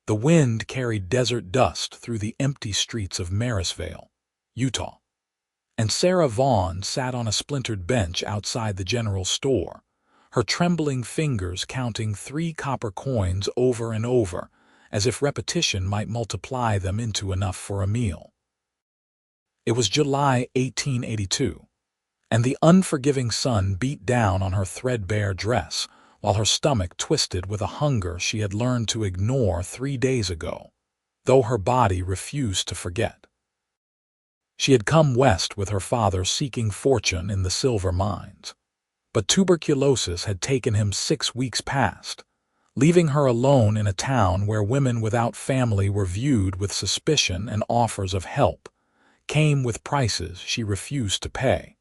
The wind carried desert dust through the empty streets of Marysville, Utah, and Sarah Vaughn sat on a splintered bench outside the general store, her trembling fingers counting 3 copper coins over and over, as if repetition might multiply them into enough for a meal. It was July 1882, and the unforgiving sun beat down on her threadbare dress, while her stomach twisted with a hunger she had learned to ignore 3 days ago, though her body refused to forget. She had come west with her father seeking fortune in the silver mines, but tuberculosis had taken him 6 weeks past, leaving her alone in a town where women without family were viewed with suspicion and offers of help came with prices she refused to pay.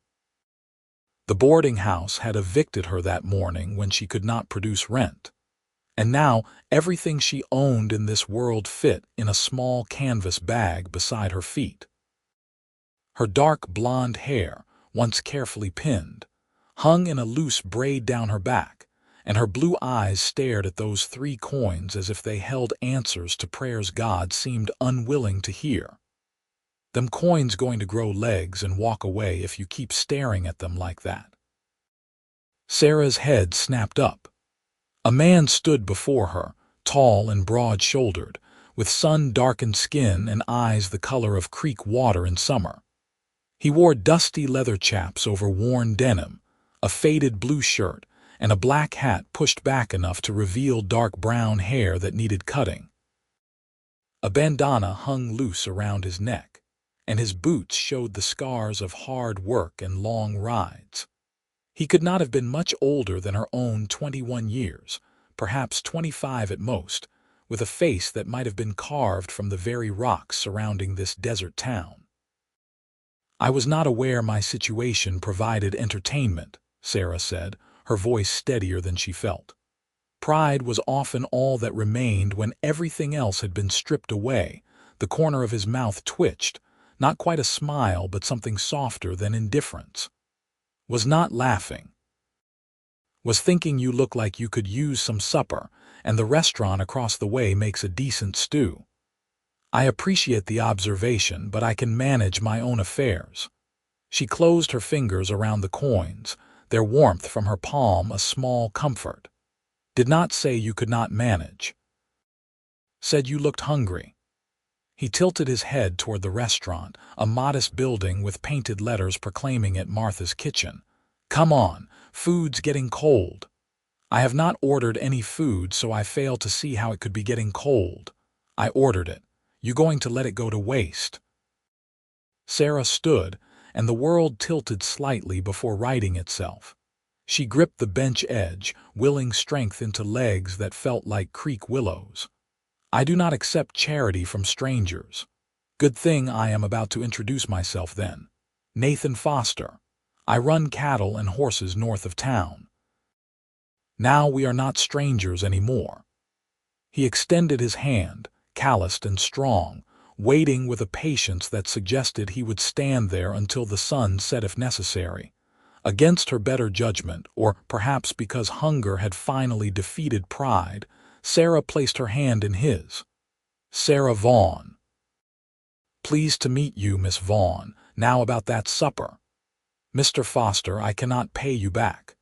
The boarding house had evicted her that morning when she could not produce rent, and now everything she owned in this world fit in a small canvas bag beside her feet. Her dark blonde hair, once carefully pinned, hung in a loose braid down her back, and her blue eyes stared at those 3 coins as if they held answers to prayers God seemed unwilling to hear. "Them coins going to grow legs and walk away if you keep staring at them like that." Sarah's head snapped up. A man stood before her, tall and broad-shouldered, with sun-darkened skin and eyes the color of creek water in summer. He wore dusty leather chaps over worn denim, a faded blue shirt, and a black hat pushed back enough to reveal dark brown hair that needed cutting. A bandana hung loose around his neck, and his boots showed the scars of hard work and long rides. He could not have been much older than her own 21 years, perhaps 25 at most, with a face that might have been carved from the very rocks surrounding this desert town. "I was not aware my situation provided entertainment," Sarah said, her voice steadier than she felt. Pride was often all that remained when everything else had been stripped away. The corner of his mouth twitched, not quite a smile but something softer than indifference. "Was not laughing. Was thinking you look like you could use some supper, and the restaurant across the way makes a decent stew. I appreciate the observation, but I can manage my own affairs." She closed her fingers around the coins, their warmth from her palm a small comfort. "Did not say you could not manage. Said you looked hungry." He tilted his head toward the restaurant, a modest building with painted letters proclaiming it Martha's Kitchen. "Come on, food's getting cold." "I have not ordered any food, so I fail to see how it could be getting cold. I ordered it. You going to let it go to waste?" Sarah stood, and the world tilted slightly before righting itself. She gripped the bench edge, willing strength into legs that felt like creek willows. "I do not accept charity from strangers." "Good thing I am about to introduce myself then. Nathan Foster. I run cattle and horses north of town." Now we are not strangers anymore. He extended his hand, calloused and strong, waiting with a patience that suggested he would stand there until the sun set if necessary. Against her better judgment, or perhaps because hunger had finally defeated pride, Sarah placed her hand in his. "Sarah Vaughn." "Pleased to meet you, Miss Vaughn. Now about that supper." "Mr. Foster, I cannot pay you back."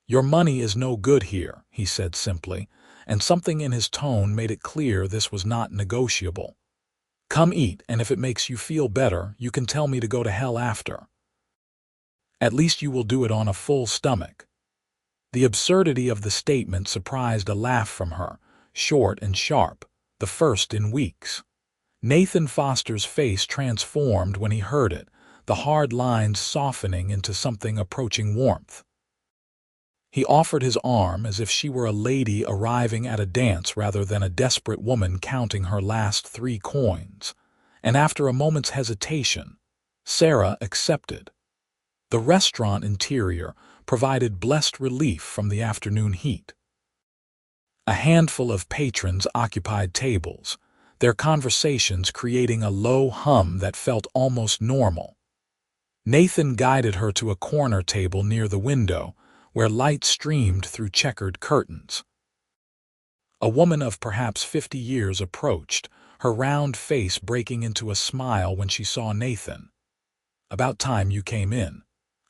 "Your money is no good here," he said simply, and something in his tone made it clear this was not negotiable. "Come eat, and if it makes you feel better, you can tell me to go to hell after. At least you will do it on a full stomach." The absurdity of the statement surprised a laugh from her, short and sharp, the first in weeks. Nathan Foster's face transformed when he heard it, the hard lines softening into something approaching warmth. He offered his arm as if she were a lady arriving at a dance rather than a desperate woman counting her last 3 coins, and after a moment's hesitation, Sarah accepted. The restaurant interior provided blessed relief from the afternoon heat. A handful of patrons occupied tables, their conversations creating a low hum that felt almost normal. Nathan guided her to a corner table near the window, where light streamed through checkered curtains. A woman of perhaps 50 years approached, her round face breaking into a smile when she saw Nathan. "About time you came in.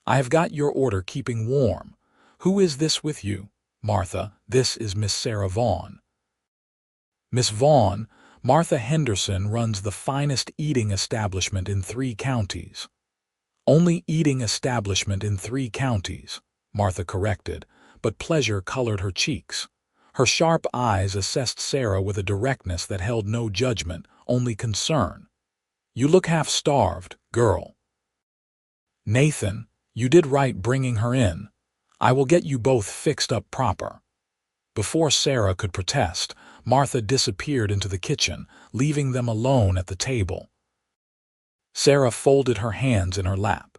I have got your order keeping warm. Who is this with you?" "Martha, this is Miss Sarah Vaughn." Miss Vaughn, Martha Henderson runs the finest eating establishment in 3 counties. "Only eating establishment in 3 counties," Martha corrected, but pleasure colored her cheeks. Her sharp eyes assessed Sarah with a directness that held no judgment, only concern. "You look half-starved, girl." "Nathan, you did right bringing her in. I will get you both fixed up proper." Before Sarah could protest, Martha disappeared into the kitchen, leaving them alone at the table. Sarah folded her hands in her lap,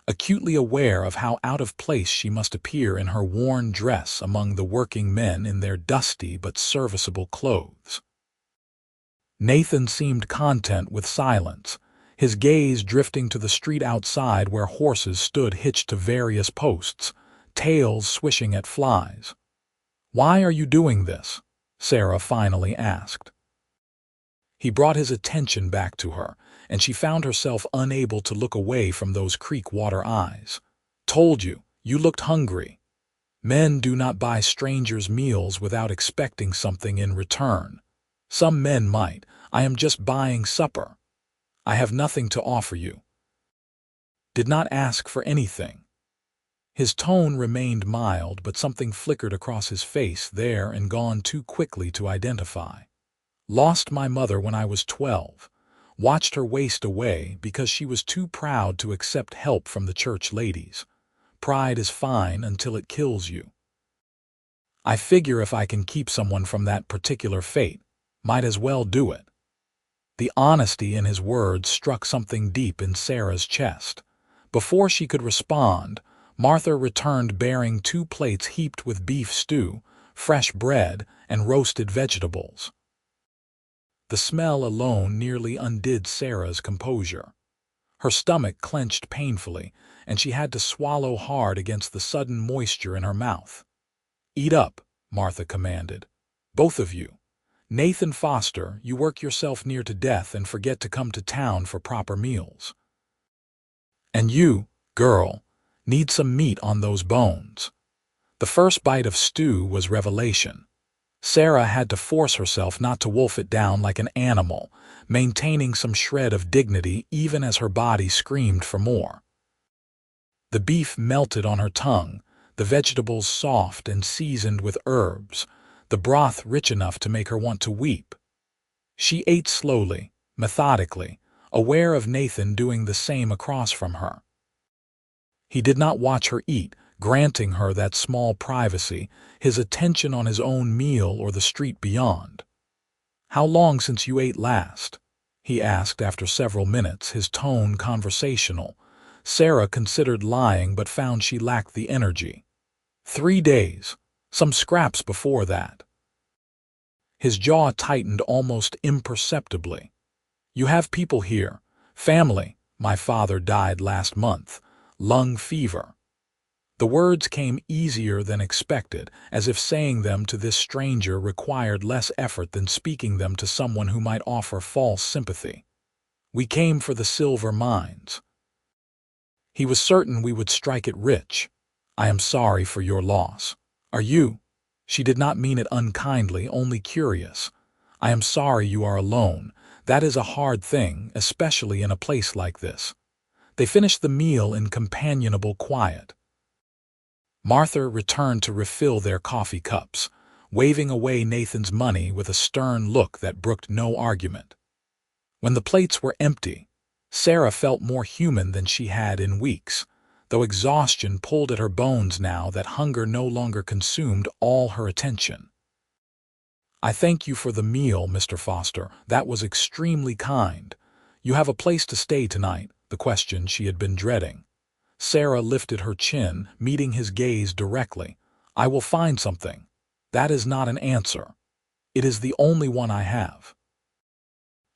acutely aware of how out of place she must appear in her worn dress among the working men in their dusty but serviceable clothes. Nathan seemed content with silence, his gaze drifting to the street outside where horses stood hitched to various posts, tails swishing at flies. "Why are you doing this?" Sarah finally asked. He brought his attention back to her, and she found herself unable to look away from those creek water eyes. "Told you, you looked hungry. Men do not buy strangers' meals without expecting something in return. Some men might. I am just buying supper. I have nothing to offer you. Did not ask for anything." His tone remained mild, but something flickered across his face there and gone too quickly to identify. "Lost my mother when I was 12. Watched her waste away because she was too proud to accept help from the church ladies. Pride is fine until it kills you. I figure if I can keep someone from that particular fate, might as well do it." The honesty in his words struck something deep in Sarah's chest. Before she could respond, Martha returned bearing 2 plates heaped with beef stew, fresh bread, and roasted vegetables. The smell alone nearly undid Sarah's composure. Her stomach clenched painfully, and she had to swallow hard against the sudden moisture in her mouth. "Eat up," Martha commanded. "Both of you. Nathan Foster, you work yourself near to death and forget to come to town for proper meals. And you, girl, need some meat on those bones." The first bite of stew was revelation. Sarah had to force herself not to wolf it down like an animal, maintaining some shred of dignity even as her body screamed for more. The beef melted on her tongue, the vegetables soft and seasoned with herbs, the broth rich enough to make her want to weep. She ate slowly, methodically, aware of Nathan doing the same across from her. He did not watch her eat, granting her that small privacy, his attention on his own meal or the street beyond. "How long since you ate last?" he asked after several minutes, his tone conversational. Sarah considered lying but found she lacked the energy. 3 days, some scraps before that." His jaw tightened almost imperceptibly. "You have people here. Family. My father died last month. Lung fever." The words came easier than expected, as if saying them to this stranger required less effort than speaking them to someone who might offer false sympathy. "We came for the silver mines. He was certain we would strike it rich. I am sorry for your loss. Are you?" She did not mean it unkindly, only curious. "I am sorry you are alone. That is a hard thing, especially in a place like this." They finished the meal in companionable quiet. Martha returned to refill their coffee cups, waving away Nathan's money with a stern look that brooked no argument. When the plates were empty, Sarah felt more human than she had in weeks, though exhaustion pulled at her bones now that hunger no longer consumed all her attention. "I thank you for the meal, Mr. Foster. That was extremely kind. You have a place to stay tonight," the question she had been dreading. Sarah lifted her chin, meeting his gaze directly. "I will find something. That is not an answer. It is the only one I have."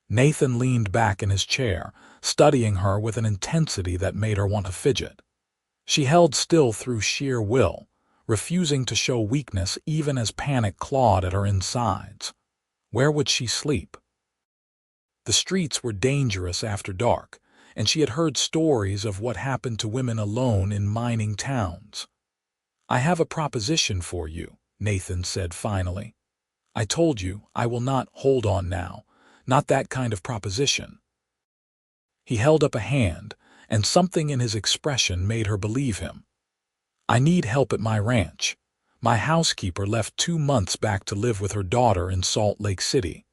Nathan leaned back in his chair, studying her with an intensity that made her want to fidget. She held still through sheer will, refusing to show weakness even as panic clawed at her insides. Where would she sleep? The streets were dangerous after dark, and she had heard stories of what happened to women alone in mining towns. "I have a proposition for you," Nathan said finally. "I told you I will not hold on now, not that kind of proposition." He held up a hand, and something in his expression made her believe him. "I need help at my ranch. My housekeeper left 2 months back to live with her daughter in Salt Lake City.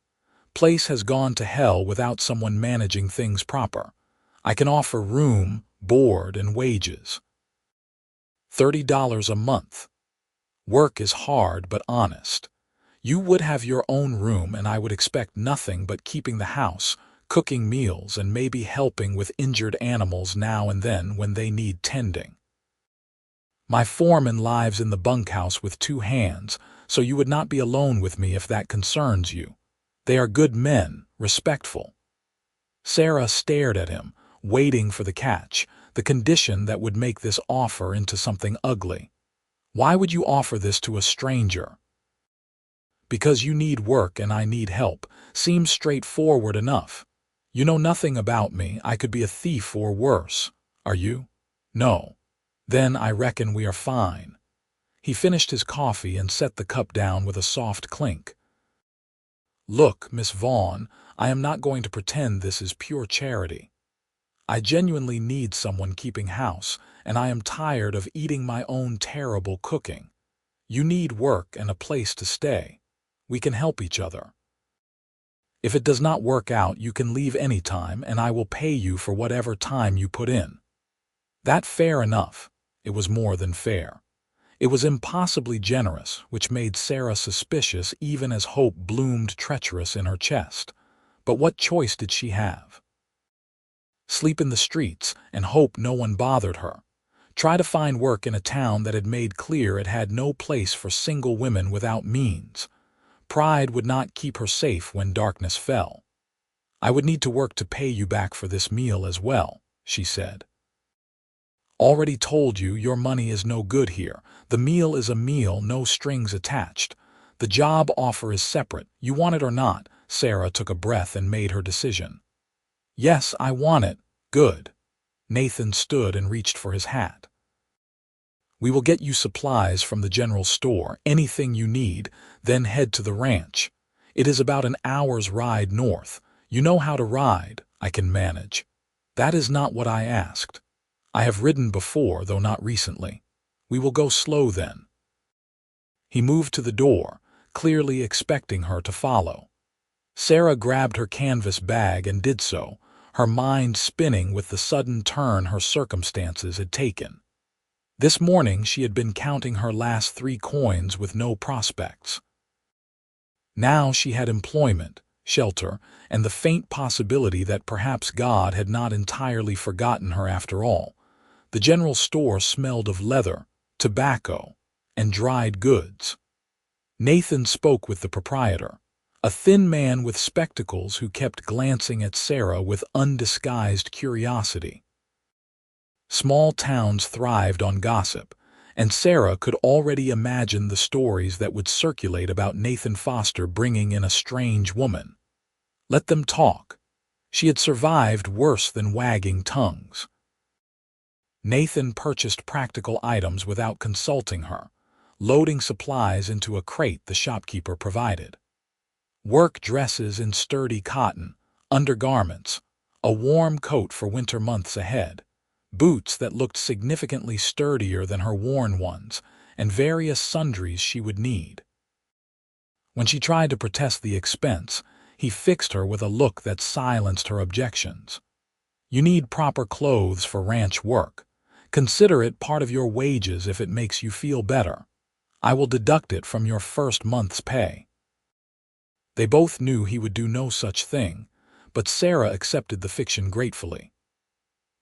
Place has gone to hell without someone managing things proper. I can offer room, board, and wages. $30 a month. Work is hard but honest. You would have your own room and I would expect nothing but keeping the house, cooking meals, and maybe helping with injured animals now and then when they need tending. My foreman lives in the bunkhouse with 2 hands, so you would not be alone with me if that concerns you. They are good men, respectful." Sarah stared at him, waiting for the catch, the condition that would make this offer into something ugly. "Why would you offer this to a stranger?" "Because you need work and I need help. Seems straightforward enough. You know nothing about me. I could be a thief or worse. Are you? No. Then I reckon we are fine." He finished his coffee and set the cup down with a soft clink. "Look, Miss Vaughn, I am not going to pretend this is pure charity. I genuinely need someone keeping house, and I am tired of eating my own terrible cooking. You need work and a place to stay. We can help each other. If it does not work out, you can leave any time, and I will pay you for whatever time you put in." That fair enough. It was more than fair. It was impossibly generous, which made Sarah suspicious even as hope bloomed treacherous in her chest. But what choice did she have? Sleep in the streets and hope no one bothered her. Try to find work in a town that had made clear it had no place for single women without means. Pride would not keep her safe when darkness fell. "I would need to work to pay you back for this meal as well," she said. "Already told you your money is no good here. The meal is a meal, no strings attached. The job offer is separate. You want it or not." Sarah took a breath and made her decision. "Yes, I want it." "Good." Nathan stood and reached for his hat. "We will get you supplies from the general store, anything you need, then head to the ranch. It is about an hour's ride north. You know how to ride. I can manage." "That is not what I asked. I have ridden before, though not recently. We will go slow then." He moved to the door, clearly expecting her to follow. Sarah grabbed her canvas bag and did so, her mind spinning with the sudden turn her circumstances had taken. This morning she had been counting her last 3 coins with no prospects. Now she had employment, shelter, and the faint possibility that perhaps God had not entirely forgotten her after all. The general store smelled of leather, tobacco, and dried goods. Nathan spoke with the proprietor, a thin man with spectacles who kept glancing at Sarah with undisguised curiosity. Small towns thrived on gossip, and Sarah could already imagine the stories that would circulate about Nathan Foster bringing in a strange woman. Let them talk. She had survived worse than wagging tongues. Nathan purchased practical items without consulting her, loading supplies into a crate the shopkeeper provided. Work dresses in sturdy cotton, undergarments, a warm coat for winter months ahead, boots that looked significantly sturdier than her worn ones, and various sundries she would need. When she tried to protest the expense, he fixed her with a look that silenced her objections. "You need proper clothes for ranch work. Consider it part of your wages if it makes you feel better. I will deduct it from your first month's pay." They both knew he would do no such thing, but Sarah accepted the fiction gratefully.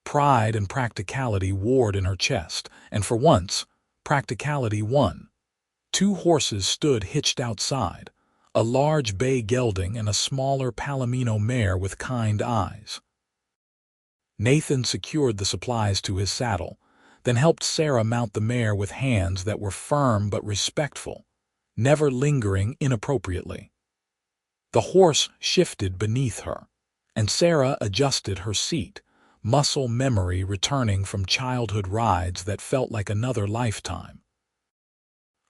Pride and practicality warred in her chest, and for once, practicality won. 2 horses stood hitched outside, a large bay gelding and a smaller Palomino mare with kind eyes. Nathan secured the supplies to his saddle, then helped Sarah mount the mare with hands that were firm but respectful, never lingering inappropriately. The horse shifted beneath her, and Sarah adjusted her seat, muscle memory returning from childhood rides that felt like another lifetime.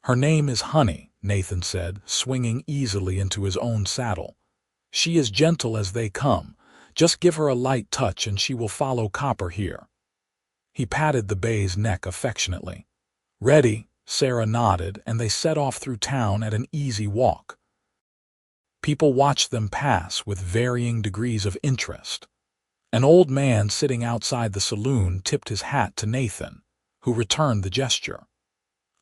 "Her name is Honey," Nathan said, swinging easily into his own saddle. "She is gentle as they come. Just give her a light touch and she will follow Copper here." He patted the bay's neck affectionately. "Ready," Sarah nodded, and they set off through town at an easy walk. People watched them pass with varying degrees of interest. An old man sitting outside the saloon tipped his hat to Nathan, who returned the gesture.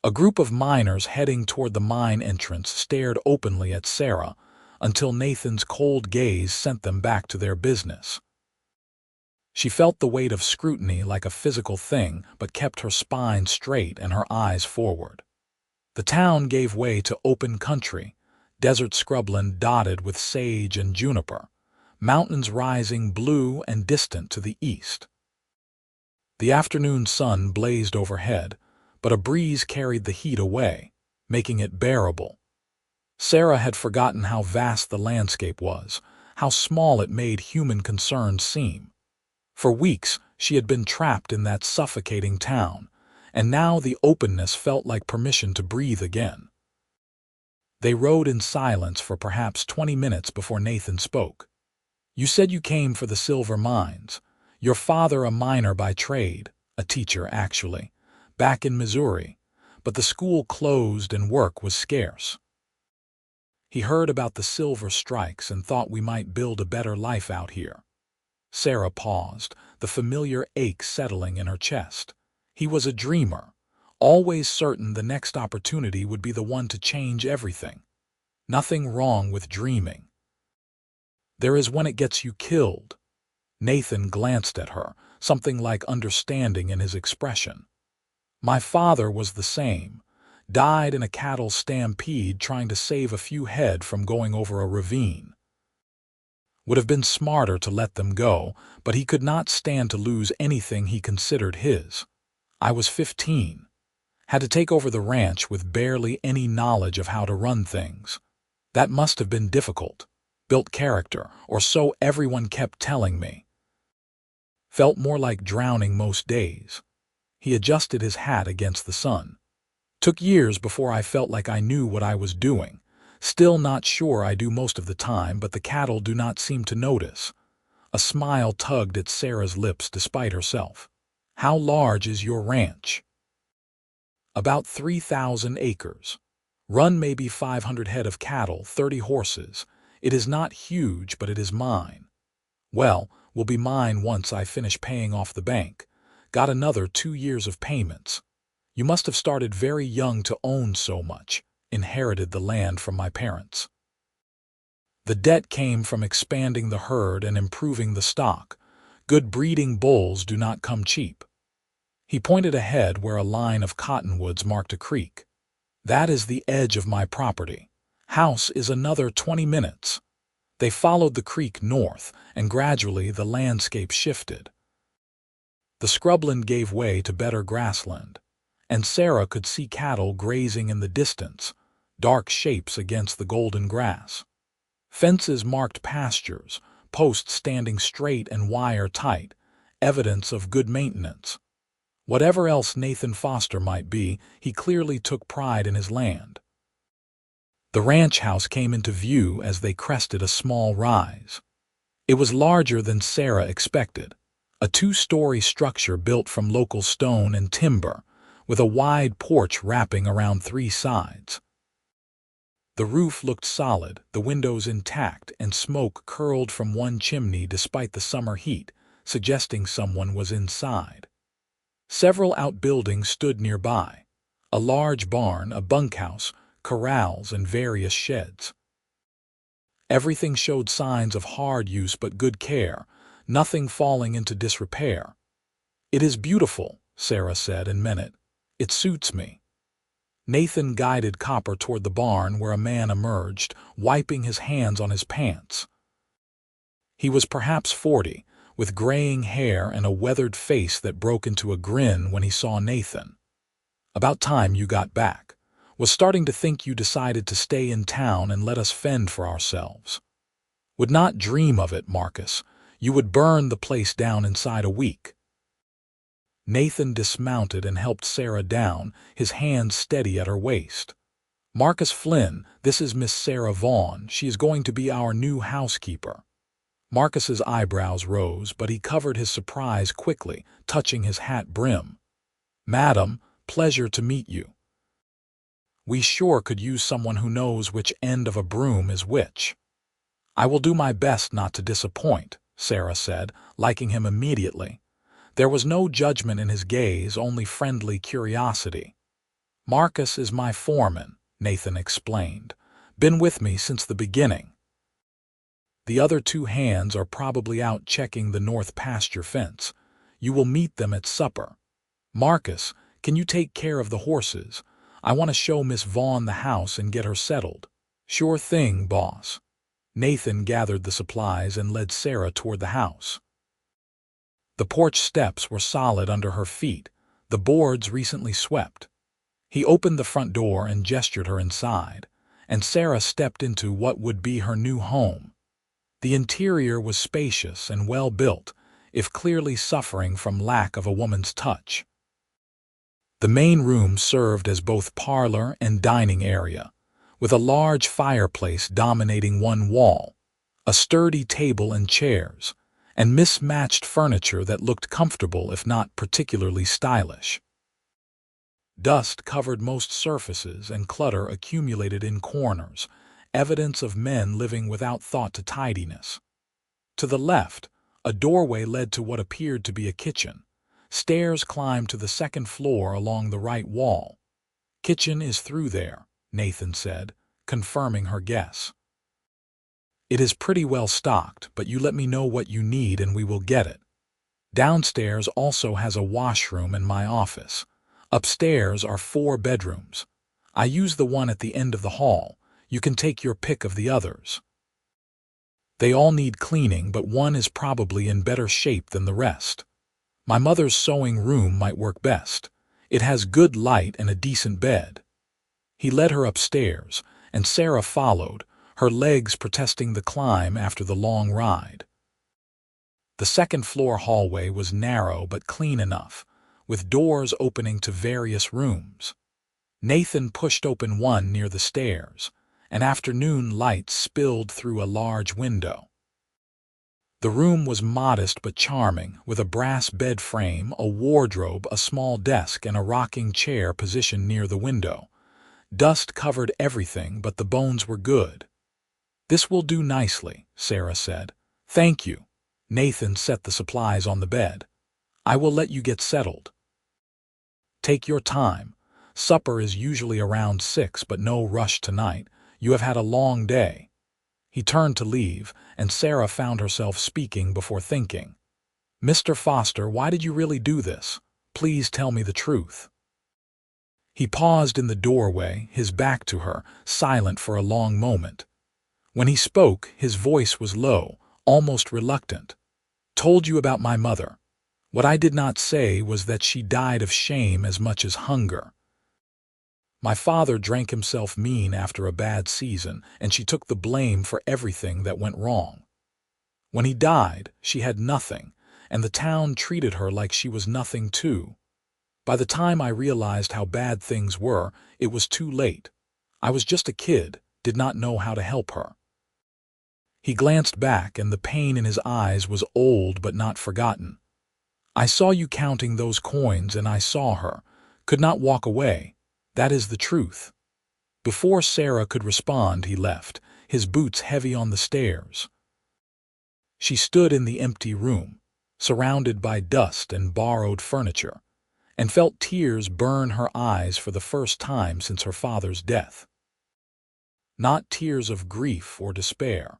A group of miners heading toward the mine entrance stared openly at Sarah until Nathan's cold gaze sent them back to their business. She felt the weight of scrutiny like a physical thing, but kept her spine straight and her eyes forward. The town gave way to open country, desert scrubland dotted with sage and juniper, mountains rising blue and distant to the east. The afternoon sun blazed overhead, but a breeze carried the heat away, making it bearable. Sarah had forgotten how vast the landscape was, how small it made human concerns seem. For weeks, she had been trapped in that suffocating town, and now the openness felt like permission to breathe again. They rode in silence for perhaps 20 minutes before Nathan spoke. "You said you came for the silver mines. Your father a miner by trade, a teacher actually, back in Missouri, but the school closed and work was scarce. He heard about the silver strikes and thought we might build a better life out here." Sarah paused, the familiar ache settling in her chest. He was a dreamer, always certain the next opportunity would be the one to change everything. Nothing wrong with dreaming. "There is when it gets you killed." Nathan glanced at her, something like understanding in his expression. "My father was the same. Died in a cattle stampede trying to save a few head from going over a ravine. Would have been smarter to let them go, but he could not stand to lose anything he considered his. I was 15. Had to take over the ranch with barely any knowledge of how to run things. That must have been difficult. Built character, or so everyone kept telling me. Felt more like drowning most days." He adjusted his hat against the sun. "Took years before I felt like I knew what I was doing. Still not sure I do most of the time, but the cattle do not seem to notice." A smile tugged at Sarah's lips despite herself. "How large is your ranch?" "About 3,000 acres. Run maybe 500 head of cattle, 30 horses. It is not huge, but it is mine. Well, will be mine once I finish paying off the bank. Got another 2 years of payments. You must have started very young to own so much. Inherited the land from my parents." "The debt came from expanding the herd and improving the stock. Good breeding bulls do not come cheap." He pointed ahead where a line of cottonwoods marked a creek. "That is the edge of my property. House is another 20 minutes. They followed the creek north, and gradually the landscape shifted. The scrubland gave way to better grassland, and Sarah could see cattle grazing in the distance, dark shapes against the golden grass. Fences marked pastures, posts standing straight and wire tight, evidence of good maintenance. Whatever else Nathan Foster might be, he clearly took pride in his land. The ranch house came into view as they crested a small rise. It was larger than Sarah expected, a 2-story structure built from local stone and timber, with a wide porch wrapping around 3 sides. The roof looked solid, the windows intact, and smoke curled from one chimney despite the summer heat, suggesting someone was inside. Several outbuildings stood nearby, a large barn, a bunkhouse, corrals, and various sheds. Everything showed signs of hard use but good care, nothing falling into disrepair. "It is beautiful," Sarah said and meant it. "It suits me." Nathan guided Copper toward the barn where a man emerged, wiping his hands on his pants. He was perhaps 40, with graying hair and a weathered face that broke into a grin when he saw Nathan. "About time you got back. Was starting to think you decided to stay in town and let us fend for ourselves." "Would not dream of it, Marcus. You would burn the place down inside a week." Nathan dismounted and helped Sarah down, his hands steady at her waist. "Marcus Flynn, this is Miss Sarah Vaughn. She is going to be our new housekeeper." Marcus's eyebrows rose, but he covered his surprise quickly, touching his hat brim. "Madam, pleasure to meet you. We sure could use someone who knows which end of a broom is which." "I will do my best not to disappoint," Sarah said, liking him immediately. There was no judgment in his gaze, only friendly curiosity. "Marcus is my foreman," Nathan explained. "Been with me since the beginning. The other two hands are probably out checking the north pasture fence. You will meet them at supper. Marcus, can you take care of the horses? I want to show Miss Vaughn the house and get her settled." "Sure thing, boss." Nathan gathered the supplies and led Sarah toward the house. The porch steps were solid under her feet, the boards recently swept. He opened the front door and gestured her inside, and Sarah stepped into what would be her new home. The interior was spacious and well built, if clearly suffering from lack of a woman's touch. The main room served as both parlor and dining area, with a large fireplace dominating one wall, a sturdy table and chairs, and mismatched furniture that looked comfortable if not particularly stylish. Dust covered most surfaces and clutter accumulated in corners, evidence of men living without thought to tidiness. To the left, a doorway led to what appeared to be a kitchen. Stairs climbed to the second floor along the right wall. "Kitchen is through there," Nathan said, confirming her guess. "It is pretty well stocked, but you let me know what you need and we will get it. Downstairs also has a washroom and my office. Upstairs are 4 bedrooms. I use the one at the end of the hall. You can take your pick of the others. They all need cleaning, but one is probably in better shape than the rest. My mother's sewing room might work best. It has good light and a decent bed." He led her upstairs, and Sarah followed, her legs protesting the climb after the long ride. The second-floor hallway was narrow but clean enough, with doors opening to various rooms. Nathan pushed open one near the stairs, and afternoon light spilled through a large window. The room was modest but charming, with a brass bed frame, a wardrobe, a small desk, and a rocking chair positioned near the window. Dust covered everything, but the bones were good. "This will do nicely," Sarah said. "Thank you." Nathan set the supplies on the bed. "I will let you get settled. Take your time. Supper is usually around 6, but no rush tonight. You have had a long day." He turned to leave, and Sarah found herself speaking before thinking. "Mr. Foster, why did you really do this? Please tell me the truth." He paused in the doorway, his back to her, silent for a long moment. When he spoke, his voice was low, almost reluctant. "Told you about my mother. What I did not say was that she died of shame as much as hunger. My father drank himself mean after a bad season, and she took the blame for everything that went wrong. When he died, she had nothing, and the town treated her like she was nothing too. By the time I realized how bad things were, it was too late. I was just a kid, did not know how to help her." He glanced back, and the pain in his eyes was old but not forgotten. "I saw you counting those coins, and I saw her. Could not walk away. That is the truth." Before Sarah could respond, he left, his boots heavy on the stairs. She stood in the empty room, surrounded by dust and borrowed furniture, and felt tears burn her eyes for the first time since her father's death. Not tears of grief or despair,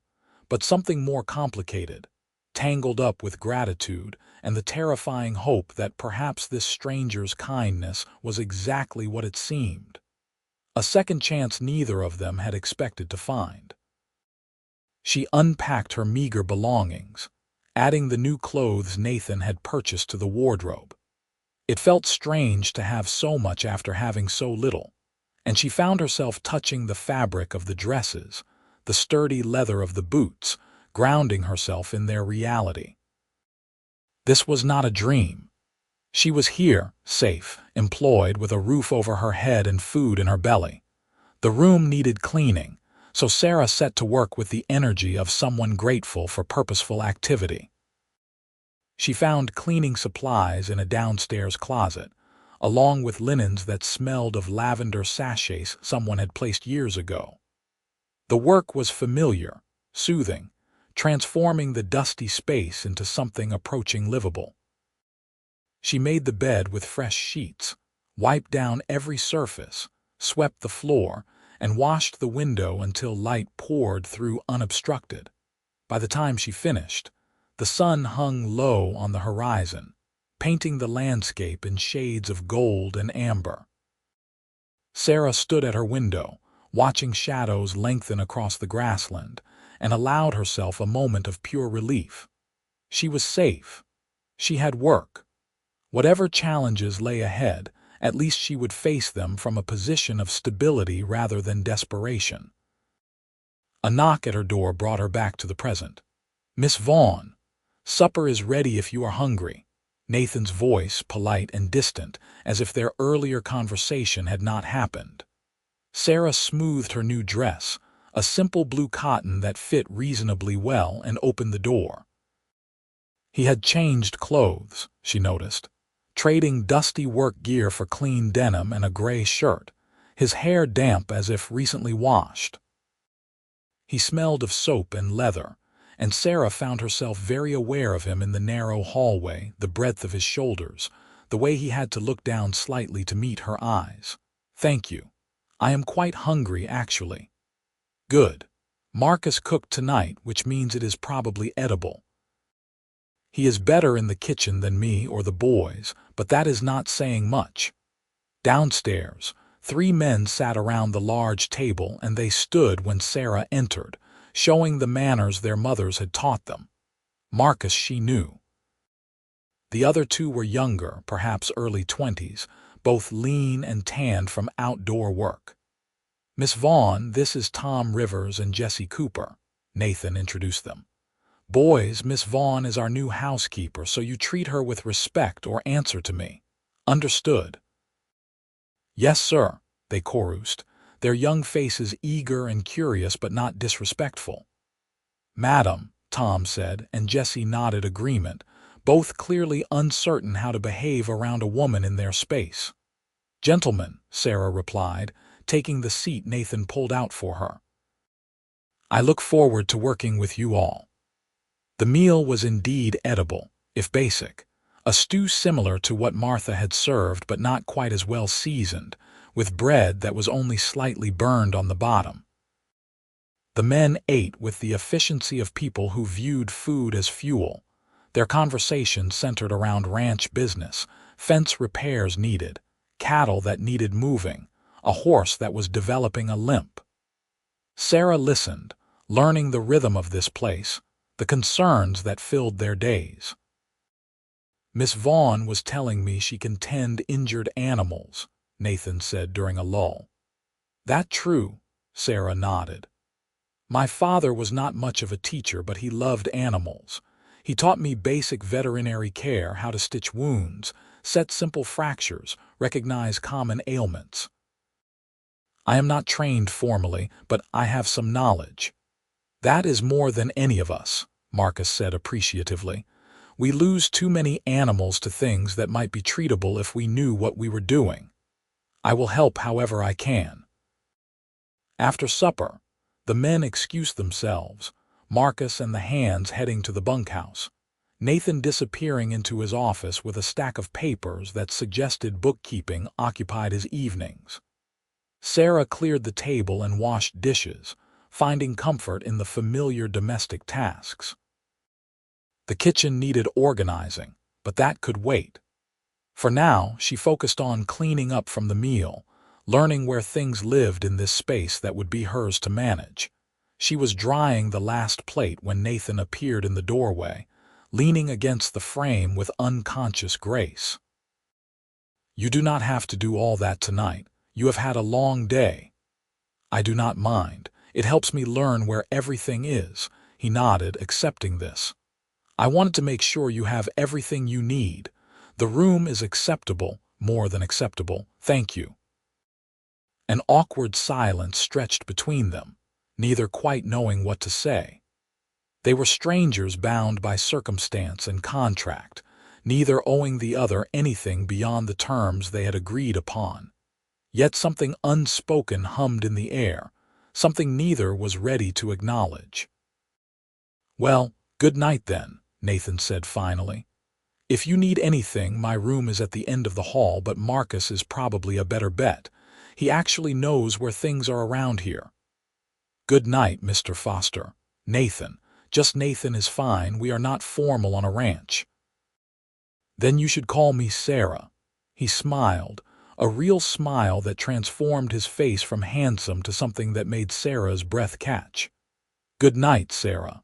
but something more complicated, tangled up with gratitude and the terrifying hope that perhaps this stranger's kindness was exactly what it seemed. A second chance neither of them had expected to find. She unpacked her meager belongings, adding the new clothes Nathan had purchased to the wardrobe. It felt strange to have so much after having so little, and she found herself touching the fabric of the dresses, the sturdy leather of the boots, grounding herself in their reality. This was not a dream. She was here, safe, employed, with a roof over her head and food in her belly. The room needed cleaning, so Sarah set to work with the energy of someone grateful for purposeful activity. She found cleaning supplies in a downstairs closet, along with linens that smelled of lavender sachets someone had placed years ago. The work was familiar, soothing, transforming the dusty space into something approaching livable. She made the bed with fresh sheets, wiped down every surface, swept the floor, and washed the window until light poured through unobstructed. By the time she finished, the sun hung low on the horizon, painting the landscape in shades of gold and amber. Sarah stood at her window, watching shadows lengthen across the grassland, and allowed herself a moment of pure relief. She was safe. She had work. Whatever challenges lay ahead, at least she would face them from a position of stability rather than desperation. A knock at her door brought her back to the present. "Miss Vaughn, supper is ready if you are hungry." Nathan's voice, polite and distant, as if their earlier conversation had not happened. Sarah smoothed her new dress, a simple blue cotton that fit reasonably well, and opened the door. He had changed clothes, she noticed, trading dusty work gear for clean denim and a gray shirt, his hair damp as if recently washed. He smelled of soap and leather, and Sarah found herself very aware of him in the narrow hallway, the breadth of his shoulders, the way he had to look down slightly to meet her eyes. "Thank you. I am quite hungry, actually." "Good. Marcus cooked tonight, which means it is probably edible." "He is better in the kitchen than me or the boys, but that is not saying much." Downstairs, 3 men sat around the large table, and they stood when Sarah entered, showing the manners their mothers had taught them. Marcus she knew. The other 2 were younger, perhaps early 20s, both lean and tanned from outdoor work. "Miss Vaughn, this is Tom Rivers and Jesse Cooper," Nathan introduced them. "Boys, Miss Vaughn is our new housekeeper, so you treat her with respect or answer to me. Understood?" "Yes, sir," they chorused, their young faces eager and curious but not disrespectful. "Madam," Tom said, and Jesse nodded agreement, both clearly uncertain how to behave around a woman in their space. "Gentlemen," Sarah replied, taking the seat Nathan pulled out for her. "I look forward to working with you all." The meal was indeed edible, if basic, a stew similar to what Martha had served but not quite as well seasoned, with bread that was only slightly burned on the bottom. The men ate with the efficiency of people who viewed food as fuel. Their conversation centered around ranch business, fence repairs needed, cattle that needed moving, a horse that was developing a limp. Sarah listened, learning the rhythm of this place, the concerns that filled their days. "Miss Vaughn was telling me she can tend injured animals," Nathan said during a lull. "That true?" Sarah nodded. "My father was not much of a teacher, but he loved animals. He taught me basic veterinary care, how to stitch wounds, set simple fractures, recognize common ailments. I am not trained formally, but I have some knowledge." "That is more than any of us," Marcus said appreciatively. "We lose too many animals to things that might be treatable if we knew what we were doing. I will help however I can." After supper, the men excused themselves, Marcus and the hands heading to the bunkhouse, Nathan disappearing into his office with a stack of papers that suggested bookkeeping occupied his evenings. Sarah cleared the table and washed dishes, finding comfort in the familiar domestic tasks. The kitchen needed organizing, but that could wait. For now, she focused on cleaning up from the meal, learning where things lived in this space that would be hers to manage. She was drying the last plate when Nathan appeared in the doorway, leaning against the frame with unconscious grace. "You do not have to do all that tonight. You have had a long day." "I do not mind. It helps me learn where everything is." He nodded, accepting this. "I wanted to make sure you have everything you need. The room is acceptable, more than acceptable. Thank you." An awkward silence stretched between them, neither quite knowing what to say. They were strangers bound by circumstance and contract, neither owing the other anything beyond the terms they had agreed upon. Yet something unspoken hummed in the air, something neither was ready to acknowledge. "Well, good night then," Nathan said finally. "If you need anything, my room is at the end of the hall, but Marcus is probably a better bet. He actually knows where things are around here." "Good night, Mr. Foster." "Nathan. Just Nathan is fine. We are not formal on a ranch." "Then you should call me Sarah." He smiled, a real smile that transformed his face from handsome to something that made Sarah's breath catch. "Good night, Sarah."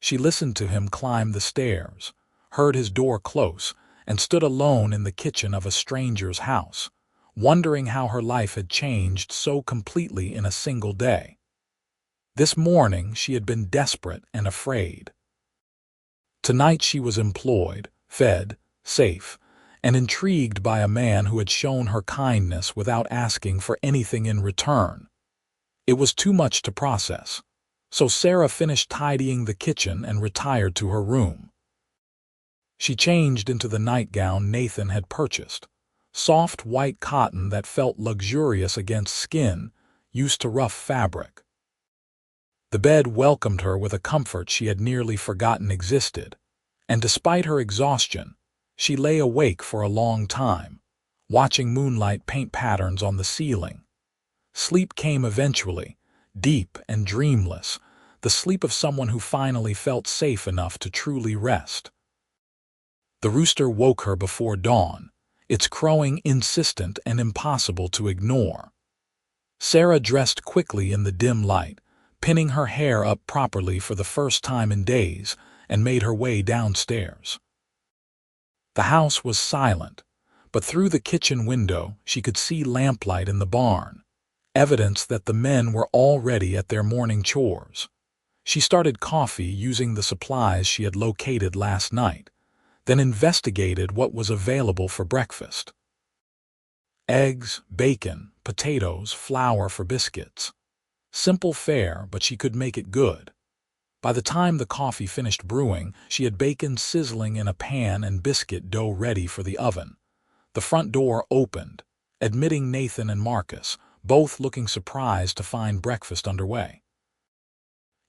She listened to him climb the stairs, heard his door close, and stood alone in the kitchen of a stranger's house, wondering how her life had changed so completely in a single day. This morning she had been desperate and afraid. Tonight she was employed, fed, safe, and intrigued by a man who had shown her kindness without asking for anything in return. It was too much to process, so Sarah finished tidying the kitchen and retired to her room. She changed into the nightgown Nathan had purchased, soft white cotton that felt luxurious against skin used to rough fabric. The bed welcomed her with a comfort she had nearly forgotten existed, and despite her exhaustion, she lay awake for a long time, watching moonlight paint patterns on the ceiling. Sleep came eventually, deep and dreamless, the sleep of someone who finally felt safe enough to truly rest. The rooster woke her before dawn, its crowing insistent and impossible to ignore. Sarah dressed quickly in the dim light, pinning her hair up properly for the first time in days, and made her way downstairs. The house was silent, but through the kitchen window she could see lamplight in the barn, evidence that the men were already at their morning chores. She started coffee using the supplies she had located last night, then investigated what was available for breakfast. Eggs, bacon, potatoes, flour for biscuits. Simple fare, but she could make it good. By the time the coffee finished brewing, she had bacon sizzling in a pan and biscuit dough ready for the oven. The front door opened, admitting Nathan and Marcus, both looking surprised to find breakfast underway.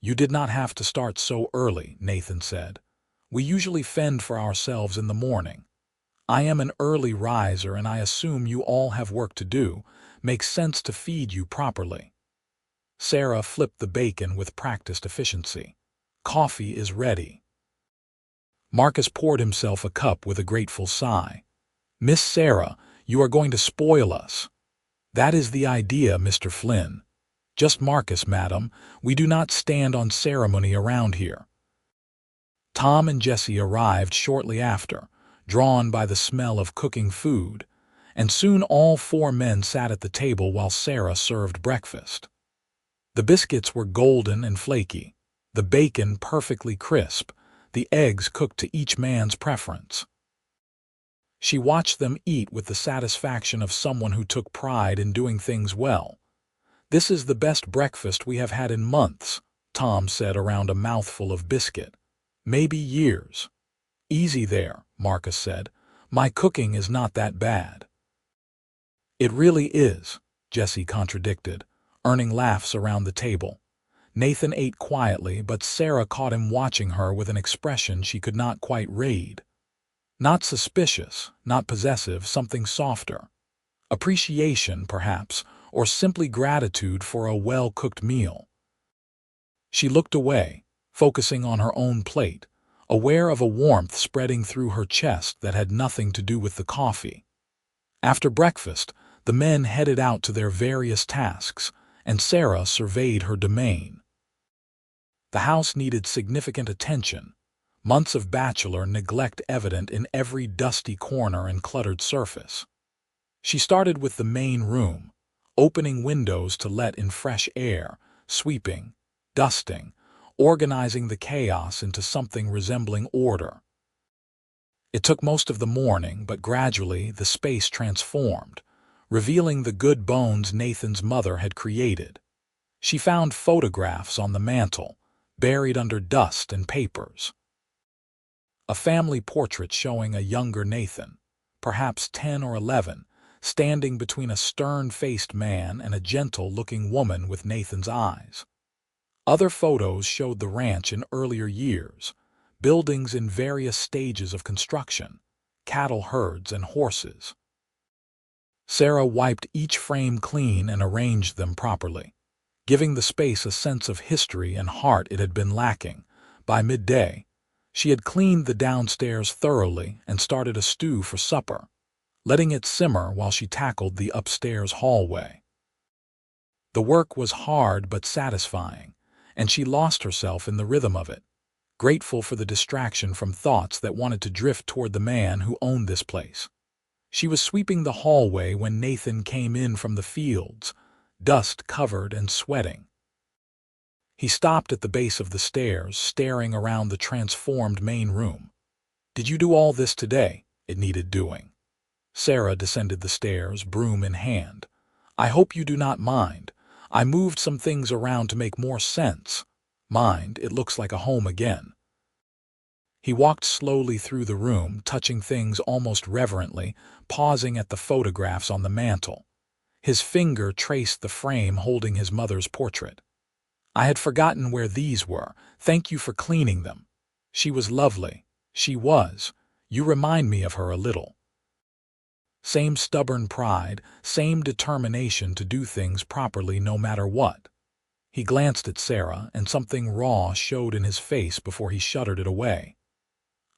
"You did not have to start so early," Nathan said. "We usually fend for ourselves in the morning. I am an early riser and I assume you all have work to do. Makes sense to feed you properly." Sarah flipped the bacon with practiced efficiency. "Coffee is ready." Marcus poured himself a cup with a grateful sigh. "Miss Sarah, you are going to spoil us." "That is the idea, Mr. Flynn." "Just Marcus, madam. We do not stand on ceremony around here." Tom and Jesse arrived shortly after, drawn by the smell of cooking food, and soon all four men sat at the table while Sarah served breakfast. The biscuits were golden and flaky, the bacon perfectly crisp, the eggs cooked to each man's preference. She watched them eat with the satisfaction of someone who took pride in doing things well. "This is the best breakfast we have had in months," Tom said around a mouthful of biscuit. "Maybe years." "Easy there," Marcus said. "My cooking is not that bad." "It really is," Jesse contradicted, earning laughs around the table. Nathan ate quietly, but Sarah caught him watching her with an expression she could not quite read. Not suspicious, not possessive, something softer. Appreciation, perhaps, or simply gratitude for a well-cooked meal. She looked away, focusing on her own plate, aware of a warmth spreading through her chest that had nothing to do with the coffee. After breakfast, the men headed out to their various tasks, and Sarah surveyed her domain. The house needed significant attention. months of bachelor neglect evident in every dusty corner and cluttered surface. She started with the main room, opening windows to let in fresh air, sweeping, dusting, organizing the chaos into something resembling order. It took most of the morning, but gradually the space transformed, revealing the good bones Nathan's mother had created. She found photographs on the mantel, buried under dust and papers. A family portrait showing a younger Nathan, perhaps 10 or 11, standing between a stern-faced man and a gentle-looking woman with Nathan's eyes. Other photos showed the ranch in earlier years, buildings in various stages of construction, cattle herds and horses. Sarah wiped each frame clean and arranged them properly, giving the space a sense of history and heart it had been lacking. By midday, she had cleaned the downstairs thoroughly and started a stew for supper, letting it simmer while she tackled the upstairs hallway. The work was hard but satisfying, and she lost herself in the rhythm of it, grateful for the distraction from thoughts that wanted to drift toward the man who owned this place. She was sweeping the hallway when Nathan came in from the fields, dust-covered and sweating. He stopped at the base of the stairs, staring around the transformed main room. "Did you do all this today?" It needed doing. Sarah descended the stairs, broom in hand. "I hope you do not mind. I moved some things around to make more sense. Mind, it looks like a home again." He walked slowly through the room, touching things almost reverently, pausing at the photographs on the mantel. His finger traced the frame holding his mother's portrait. "I had forgotten where these were. Thank you for cleaning them. She was lovely. She was. You remind me of her a little." Same stubborn pride, same determination to do things properly no matter what. He glanced at Sarah, and something raw showed in his face before he shuddered it away.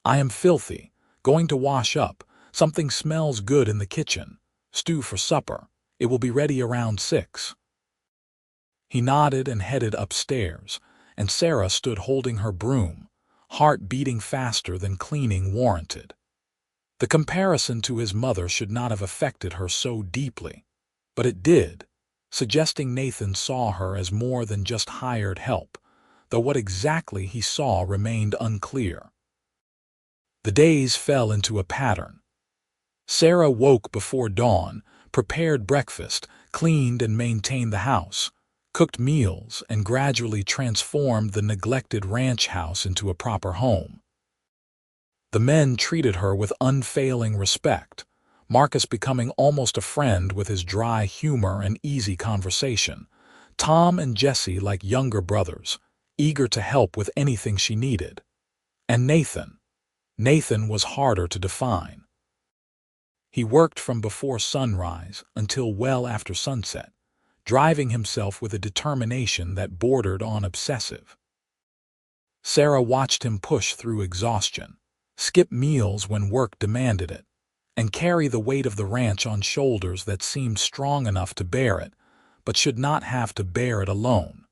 "I am filthy. Going to wash up. Something smells good in the kitchen. Stew for supper. It will be ready around 6. He nodded and headed upstairs, and Sarah stood holding her broom, heart beating faster than cleaning warranted. The comparison to his mother should not have affected her so deeply, but it did, suggesting Nathan saw her as more than just hired help, though what exactly he saw remained unclear. The days fell into a pattern. Sarah woke before dawn, prepared breakfast, cleaned and maintained the house, cooked meals, and gradually transformed the neglected ranch house into a proper home. The men treated her with unfailing respect, Marcus becoming almost a friend with his dry humor and easy conversation, Tom and Jesse like younger brothers, eager to help with anything she needed. And Nathan. Nathan was harder to define. He worked from before sunrise until well after sunset, driving himself with a determination that bordered on obsessive. Sarah watched him push through exhaustion, skip meals when work demanded it, and carry the weight of the ranch on shoulders that seemed strong enough to bear it, but should not have to bear it alone.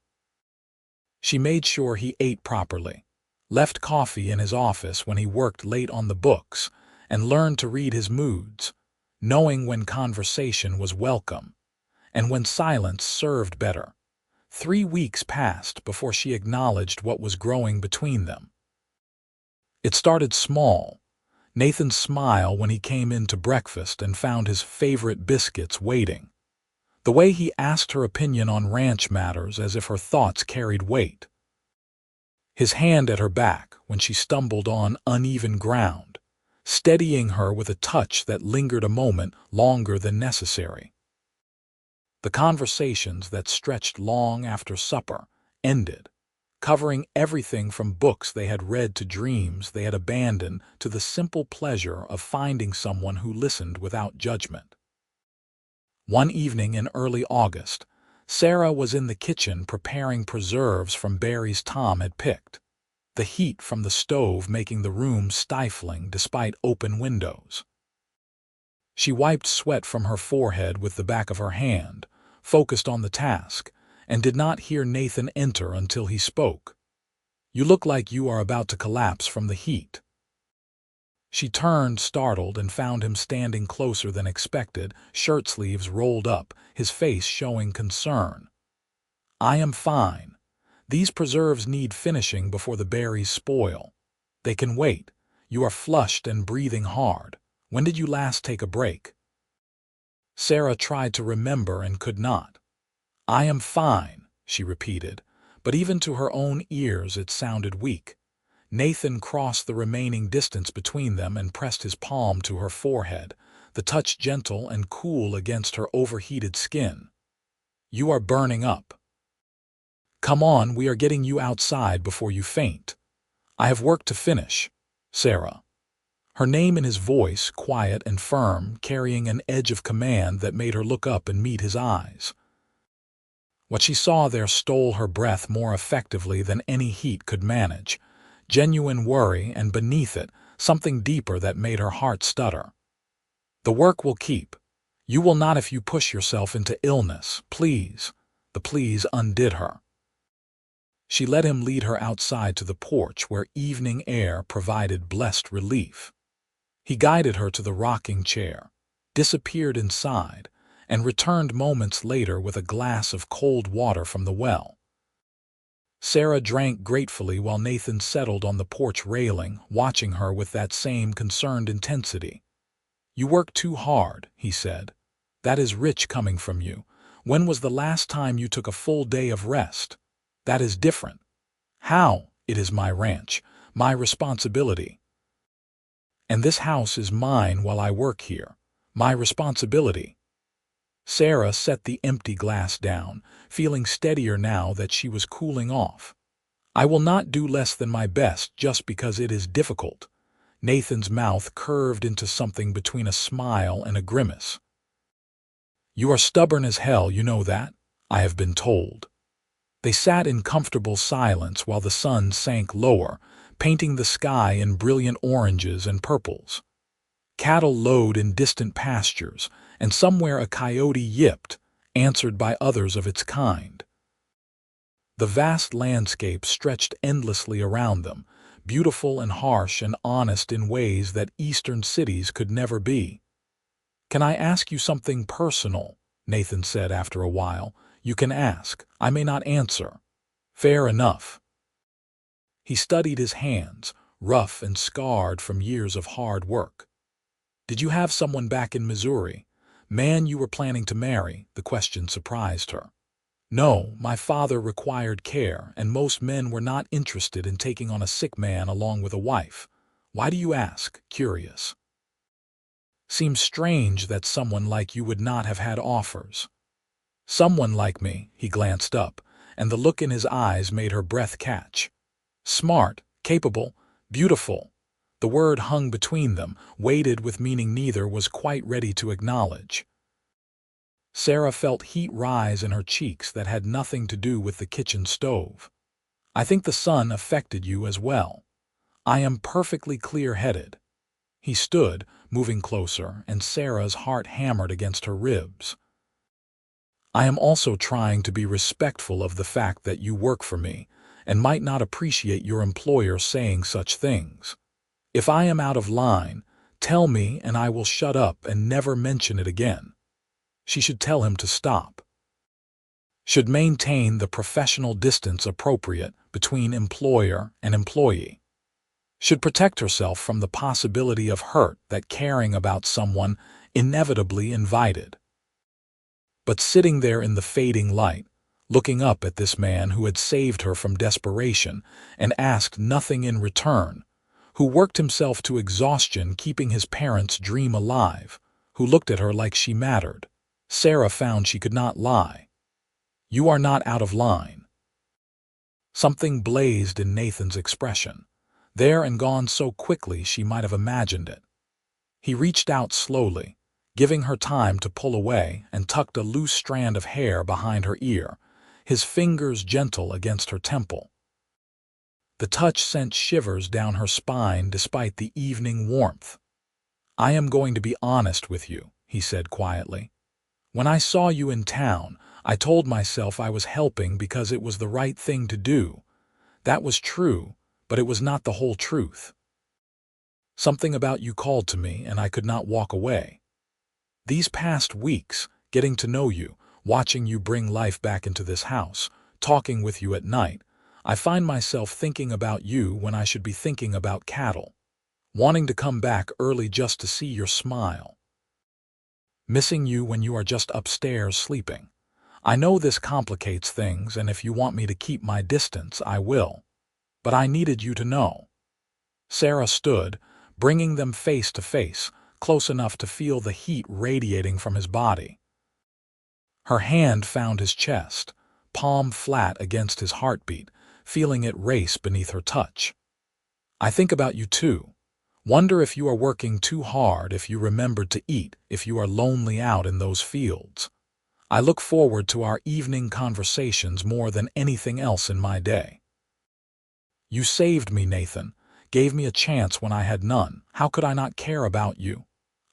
She made sure he ate properly, left coffee in his office when he worked late on the books, and learned to read his moods, knowing when conversation was welcome, and when silence served better. 3 weeks passed before she acknowledged what was growing between them. It started small. Nathan's smile when he came in to breakfast and found his favorite biscuits waiting. The way he asked her opinion on ranch matters as if her thoughts carried weight. His hand at her back when she stumbled on uneven ground, steadying her with a touch that lingered a moment longer than necessary. The conversations that stretched long after supper ended, covering everything from books they had read to dreams they had abandoned to the simple pleasure of finding someone who listened without judgment. One evening in early August, Sarah was in the kitchen preparing preserves from berries Tom had picked, the heat from the stove making the room stifling despite open windows. She wiped sweat from her forehead with the back of her hand, focused on the task, and did not hear Nathan enter until he spoke. You look like you are about to collapse from the heat." She turned, startled, and found him standing closer than expected, shirt sleeves rolled up, his face showing concern. "I am fine. These preserves need finishing before the berries spoil. They can wait. You are flushed and breathing hard. When did you last take a break?" Sarah tried to remember and could not. "I am fine," she repeated, but even to her own ears it sounded weak. Nathan crossed the remaining distance between them and pressed his palm to her forehead, the touch gentle and cool against her overheated skin. "You are burning up. Come on, we are getting you outside before you faint. I have work to finish, Sarah." Her name in his voice, quiet and firm, carrying an edge of command that made her look up and meet his eyes. What she saw there stole her breath more effectively than any heat could manage. Genuine worry, and beneath it, something deeper that made her heart stutter. "The work will keep. You will not if you push yourself into illness, please." The please undid her. She let him lead her outside to the porch where evening air provided blessed relief. He guided her to the rocking chair, disappeared inside, and returned moments later with a glass of cold water from the well. Sarah drank gratefully while Nathan settled on the porch railing, watching her with that same concerned intensity. "You work too hard," he said. "That is rich coming from you. When was the last time you took a full day of rest? That is different." "How? It is my ranch, my responsibility. And this house is mine while I work here. My responsibility." Sarah set the empty glass down, feeling steadier now that she was cooling off. "I will not do less than my best just because it is difficult." Nathan's mouth curved into something between a smile and a grimace. "You are stubborn as hell, you know that, I have been told." They sat in comfortable silence while the sun sank lower, painting the sky in brilliant oranges and purples. Cattle lowed in distant pastures, and somewhere a coyote yipped, answered by others of its kind. The vast landscape stretched endlessly around them, beautiful and harsh and honest in ways that eastern cities could never be. "Can I ask you something personal?" Nathan said after a while. "You can ask. I may not answer." "Fair enough." He studied his hands, rough and scarred from years of hard work. "Did you have someone back in Missouri? Man you were planning to marry?" The question surprised her. "No, my father required care, and most men were not interested in taking on a sick man along with a wife. Why do you ask? Curious." "Seems strange that someone like you would not have had offers." "Someone like me," he glanced up, and the look in his eyes made her breath catch. "Smart, capable, beautiful." The word hung between them, weighted with meaning neither was quite ready to acknowledge. Sarah felt heat rise in her cheeks that had nothing to do with the kitchen stove. "I think the sun affected you as well. I am perfectly clear-headed." He stood, moving closer, and Sarah's heart hammered against her ribs. "I am also trying to be respectful of the fact that you work for me, and might not appreciate your employer saying such things. If I am out of line, tell me and I will shut up and never mention it again." She should tell him to stop. Should maintain the professional distance appropriate between employer and employee. Should protect herself from the possibility of hurt that caring about someone inevitably invited. But sitting there in the fading light, looking up at this man who had saved her from desperation and asked nothing in return, who worked himself to exhaustion keeping his parents' dream alive, who looked at her like she mattered, Sarah found she could not lie. "You are not out of line." Something blazed in Nathan's expression, there and gone so quickly she might have imagined it. He reached out slowly, giving her time to pull away, and tucked a loose strand of hair behind her ear, his fingers gentle against her temple. The touch sent shivers down her spine despite the evening warmth. "I am going to be honest with you," he said quietly. "When I saw you in town, I told myself I was helping because it was the right thing to do. That was true, but it was not the whole truth. Something about you called to me, and I could not walk away. These past weeks, getting to know you, watching you bring life back into this house, talking with you at night, I find myself thinking about you when I should be thinking about cattle, wanting to come back early just to see your smile, missing you when you are just upstairs sleeping. I know this complicates things, and if you want me to keep my distance, I will. But I needed you to know. Sarah stood, bringing them face to face, close enough to feel the heat radiating from his body. Her hand found his chest, palm flat against his heartbeat, feeling it race beneath her touch. I think about you too. Wonder if you are working too hard, if you remembered to eat, if you are lonely out in those fields. I look forward to our evening conversations more than anything else in my day. You saved me, Nathan, gave me a chance when I had none. How could I not care about you?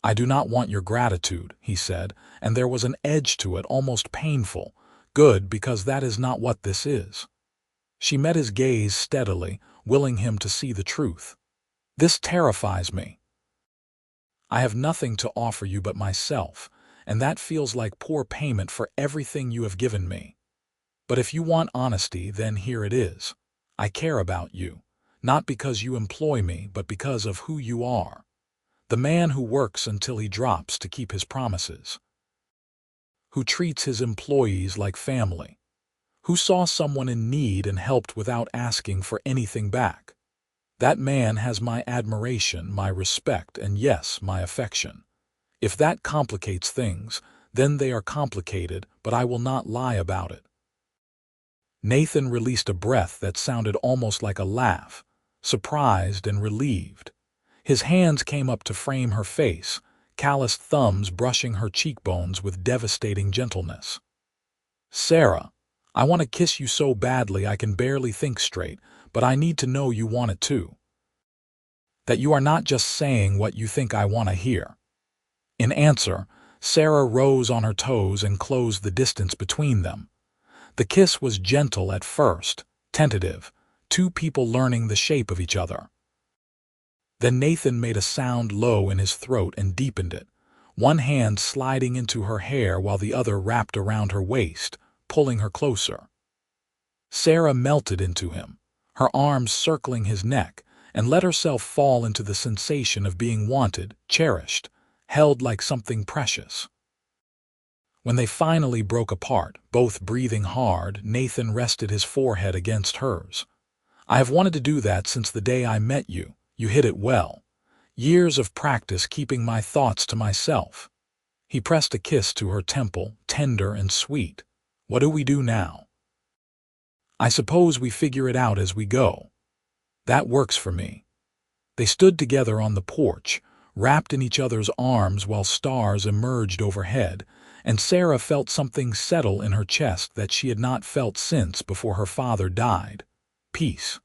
I do not want your gratitude, he said, and there was an edge to it, almost painful. Good, because that is not what this is. She met his gaze steadily, willing him to see the truth. This terrifies me. I have nothing to offer you but myself, and that feels like poor payment for everything you have given me. But if you want honesty, then here it is. I care about you, not because you employ me, but because of who you are. The man who works until he drops to keep his promises, who treats his employees like family, who saw someone in need and helped without asking for anything back. That man has my admiration, my respect, and yes, my affection. If that complicates things, then they are complicated, but I will not lie about it. Nathan released a breath that sounded almost like a laugh, surprised and relieved. His hands came up to frame her face, calloused thumbs brushing her cheekbones with devastating gentleness. Sarah, I want to kiss you so badly I can barely think straight, but I need to know you want it too. That you are not just saying what you think I want to hear. In answer, Sarah rose on her toes and closed the distance between them. The kiss was gentle at first, tentative, two people learning the shape of each other. Then Nathan made a sound low in his throat and deepened it, one hand sliding into her hair while the other wrapped around her waist, pulling her closer. Sarah melted into him, her arms circling his neck, and let herself fall into the sensation of being wanted, cherished, held like something precious. When they finally broke apart, both breathing hard, Nathan rested his forehead against hers. I have wanted to do that since the day I met you. You hit it well. Years of practice keeping my thoughts to myself. He pressed a kiss to her temple, tender and sweet. What do we do now? I suppose we figure it out as we go. That works for me. They stood together on the porch, wrapped in each other's arms while stars emerged overhead, and Sarah felt something settle in her chest that she had not felt since before her father died. Peace.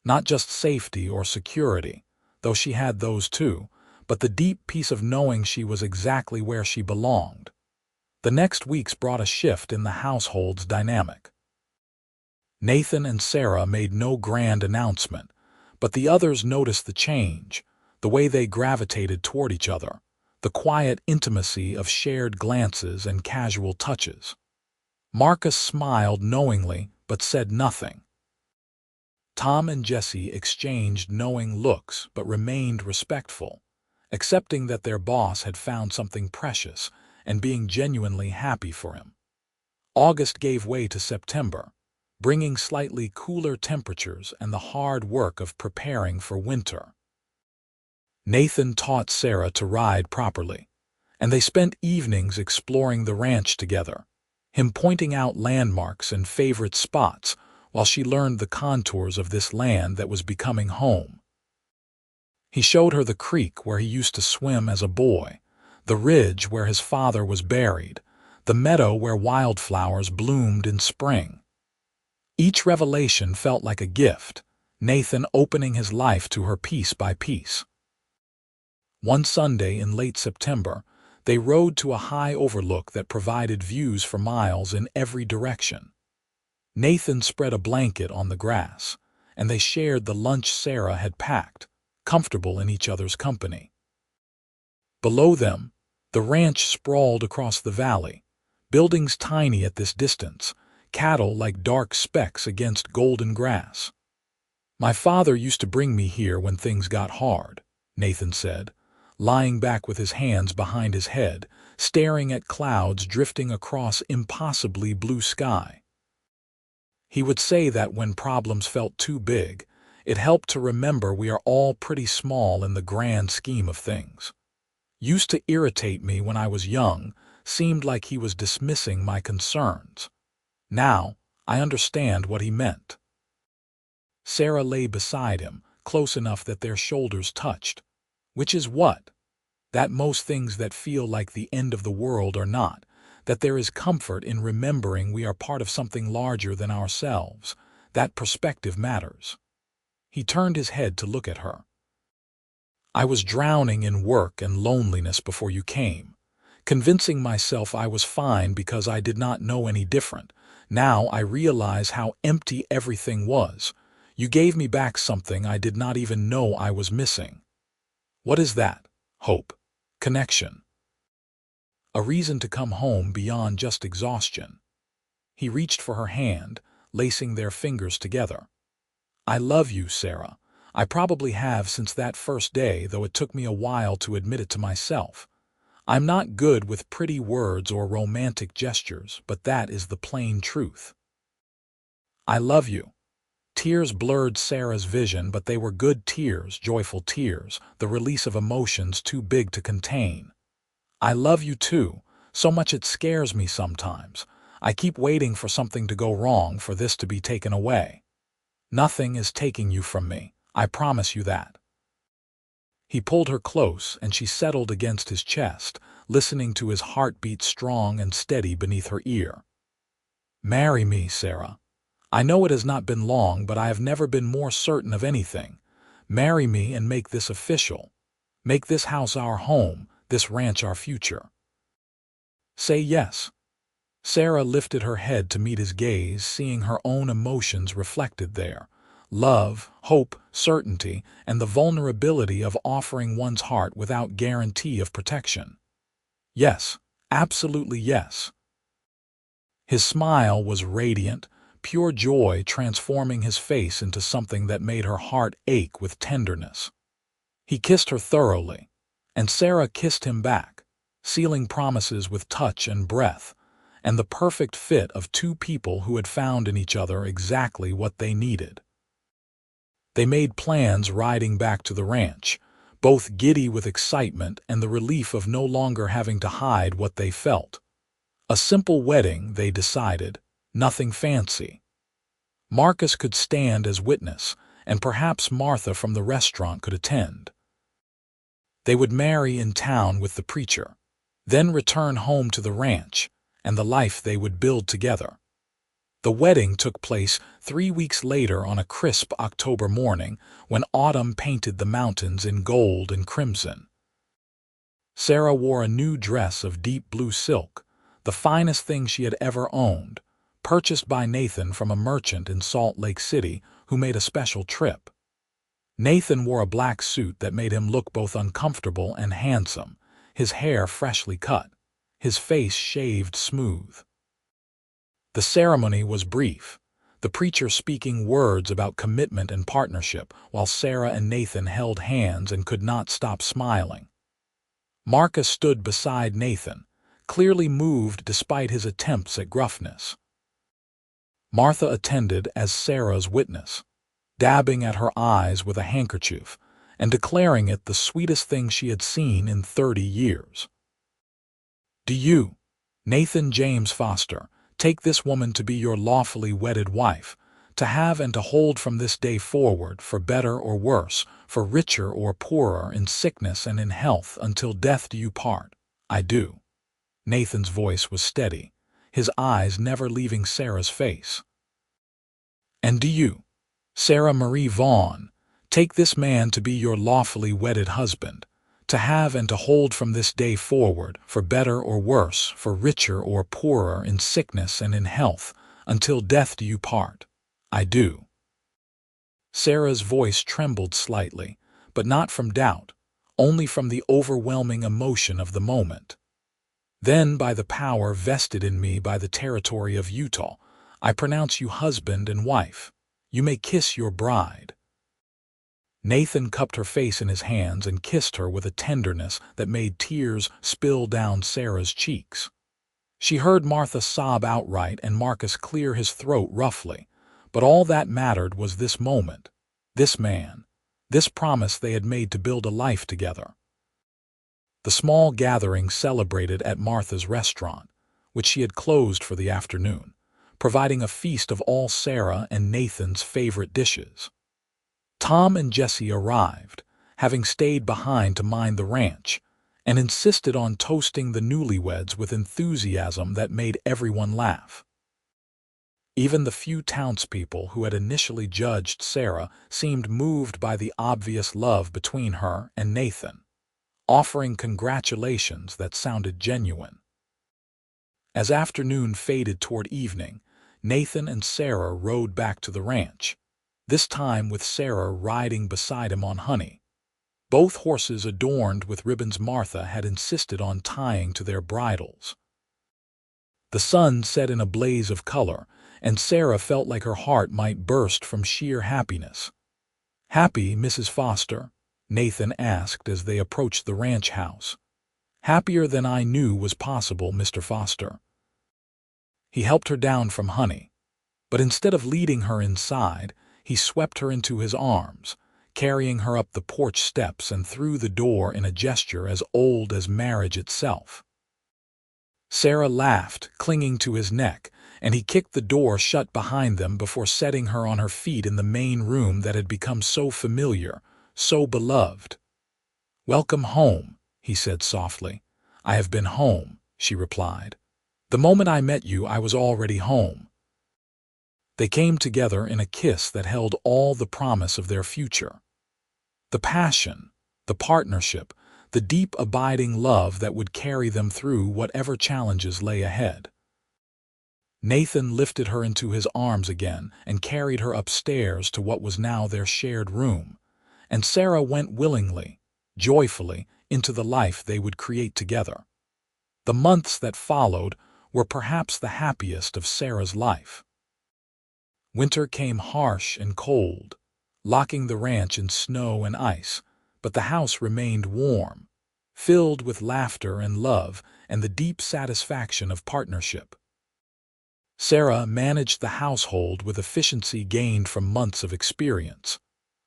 Not just safety or security, though she had those too, but the deep peace of knowing she was exactly where she belonged. The next weeks brought a shift in the household's dynamic. Nathan and Sarah made no grand announcement, but the others noticed the change, the way they gravitated toward each other, the quiet intimacy of shared glances and casual touches. Marcus smiled knowingly but said nothing. Tom and Jesse exchanged knowing looks but remained respectful, accepting that their boss had found something precious and being genuinely happy for him. August gave way to September, bringing slightly cooler temperatures and the hard work of preparing for winter. Nathan taught Sarah to ride properly, and they spent evenings exploring the ranch together, him pointing out landmarks and favorite spots while she learned the contours of this land that was becoming home. He showed her the creek where he used to swim as a boy, the ridge where his father was buried, the meadow where wildflowers bloomed in spring. Each revelation felt like a gift, Nathan opening his life to her piece by piece. One Sunday in late September, they rode to a high overlook that provided views for miles in every direction. Nathan spread a blanket on the grass, and they shared the lunch Sarah had packed, comfortable in each other's company. Below them, the ranch sprawled across the valley, buildings tiny at this distance, cattle like dark specks against golden grass. "My father used to bring me here when things got hard," Nathan said, lying back with his hands behind his head, staring at clouds drifting across impossibly blue sky. He would say that when problems felt too big, it helped to remember we are all pretty small in the grand scheme of things. Used to irritate me when I was young, seemed like he was dismissing my concerns. Now, I understand what he meant. Sarah lay beside him, close enough that their shoulders touched. Which is what? That most things that feel like the end of the world are not, that there is comfort in remembering we are part of something larger than ourselves. That perspective matters. He turned his head to look at her. "I was drowning in work and loneliness before you came, convincing myself I was fine because I did not know any different. Now I realize how empty everything was. You gave me back something I did not even know I was missing." "What is that?" "Hope. Connection. A reason to come home beyond just exhaustion." He reached for her hand, lacing their fingers together. "I love you, Sarah. I probably have since that first day, though it took me a while to admit it to myself. I'm not good with pretty words or romantic gestures, but that is the plain truth. I love you." Tears blurred Sarah's vision, but they were good tears, joyful tears, the release of emotions too big to contain. "I love you too, so much it scares me sometimes. I keep waiting for something to go wrong, for this to be taken away. Nothing is taking you from me, I promise you that." He pulled her close, and she settled against his chest, listening to his heartbeat strong and steady beneath her ear. "Marry me, Sarah. I know it has not been long, but I have never been more certain of anything. Marry me and make this official. Make this house our home, this ranch our future. Say yes." Sarah lifted her head to meet his gaze, seeing her own emotions reflected there. Love, hope, certainty, and the vulnerability of offering one's heart without guarantee of protection. "Yes, absolutely yes." His smile was radiant, pure joy transforming his face into something that made her heart ache with tenderness. He kissed her thoroughly, and Sarah kissed him back, sealing promises with touch and breath, and the perfect fit of two people who had found in each other exactly what they needed. They made plans riding back to the ranch, both giddy with excitement and the relief of no longer having to hide what they felt. A simple wedding, they decided, nothing fancy. Marcus could stand as witness, and perhaps Martha from the restaurant could attend. They would marry in town with the preacher, then return home to the ranch and the life they would build together. The wedding took place 3 weeks later on a crisp October morning when autumn painted the mountains in gold and crimson. Sarah wore a new dress of deep blue silk, the finest thing she had ever owned, purchased by Nathan from a merchant in Salt Lake City who made a special trip. Nathan wore a black suit that made him look both uncomfortable and handsome, his hair freshly cut, his face shaved smooth. The ceremony was brief, the preacher speaking words about commitment and partnership, while Sarah and Nathan held hands and could not stop smiling. Marcus stood beside Nathan, clearly moved despite his attempts at gruffness. Martha attended as Sarah's witness, dabbing at her eyes with a handkerchief and declaring it the sweetest thing she had seen in 30 years. "Do you, Nathan James Foster, take this woman to be your lawfully wedded wife, to have and to hold from this day forward, for better or worse, for richer or poorer, in sickness and in health, until death do you part?" "I do." Nathan's voice was steady, his eyes never leaving Sarah's face. "And do you, Sarah Marie Vaughn, take this man to be your lawfully wedded husband, to have and to hold from this day forward, for better or worse, for richer or poorer, in sickness and in health, Until death do you part. I do. Sarah's voice trembled slightly, but not from doubt, only from the overwhelming emotion of the moment. Then, by the power vested in me by the territory of Utah, I pronounce you husband and wife. You may kiss your bride. Nathan cupped her face in his hands and kissed her with a tenderness that made tears spill down Sarah's cheeks. She heard Martha sob outright and Marcus clear his throat roughly, but all that mattered was this moment, this man, this promise they had made to build a life together. The small gathering celebrated at Martha's restaurant, which she had closed for the afternoon, providing a feast of all Sarah and Nathan's favorite dishes. Tom and Jesse arrived, having stayed behind to mind the ranch, and insisted on toasting the newlyweds with enthusiasm that made everyone laugh. Even the few townspeople who had initially judged Sarah seemed moved by the obvious love between her and Nathan, offering congratulations that sounded genuine. As afternoon faded toward evening, Nathan and Sarah rode back to the ranch, this time with Sarah riding beside him on Honey, both horses adorned with ribbons Martha had insisted on tying to their bridles. The sun set in a blaze of color, and Sarah felt like her heart might burst from sheer happiness. "Happy, Mrs. Foster?" Nathan asked as they approached the ranch house. "Happier than I knew was possible, Mr. Foster." He helped her down from Honey, but instead of leading her inside, he swept her into his arms, carrying her up the porch steps and through the door in a gesture as old as marriage itself. Sarah laughed, clinging to his neck, and he kicked the door shut behind them before setting her on her feet in the main room that had become so familiar, so beloved. "Welcome home," he said softly. "I have been home," she replied. "The moment I met you, I was already home." They came together in a kiss that held all the promise of their future. The passion, the partnership, the deep abiding love that would carry them through whatever challenges lay ahead. Nathan lifted her into his arms again and carried her upstairs to what was now their shared room, and Sarah went willingly, joyfully, into the life they would create together. The months that followed were perhaps the happiest of Sarah's life. Winter came harsh and cold, locking the ranch in snow and ice, but the house remained warm, filled with laughter and love and the deep satisfaction of partnership. Sarah managed the household with efficiency gained from months of experience,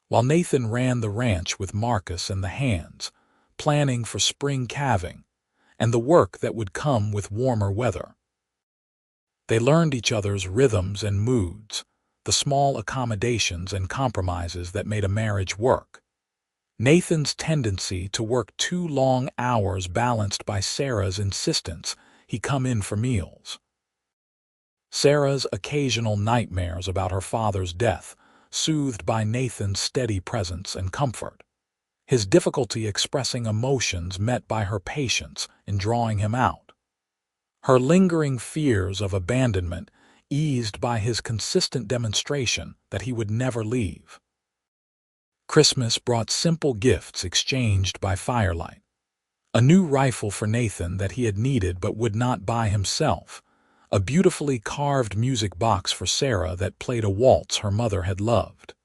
while Nathan ran the ranch with Marcus and the hands, planning for spring calving and the work that would come with warmer weather. They learned each other's rhythms and moods, the small accommodations and compromises that made a marriage work. Nathan's tendency to work too long hours balanced by Sarah's insistence he come in for meals. Sarah's occasional nightmares about her father's death, soothed by Nathan's steady presence and comfort. His difficulty expressing emotions met by her patience in drawing him out. Her lingering fears of abandonment eased by his consistent demonstration that he would never leave. Christmas brought simple gifts exchanged by firelight. A new rifle for Nathan that he had needed but would not buy himself, a beautifully carved music box for Sarah that played a waltz her mother had loved.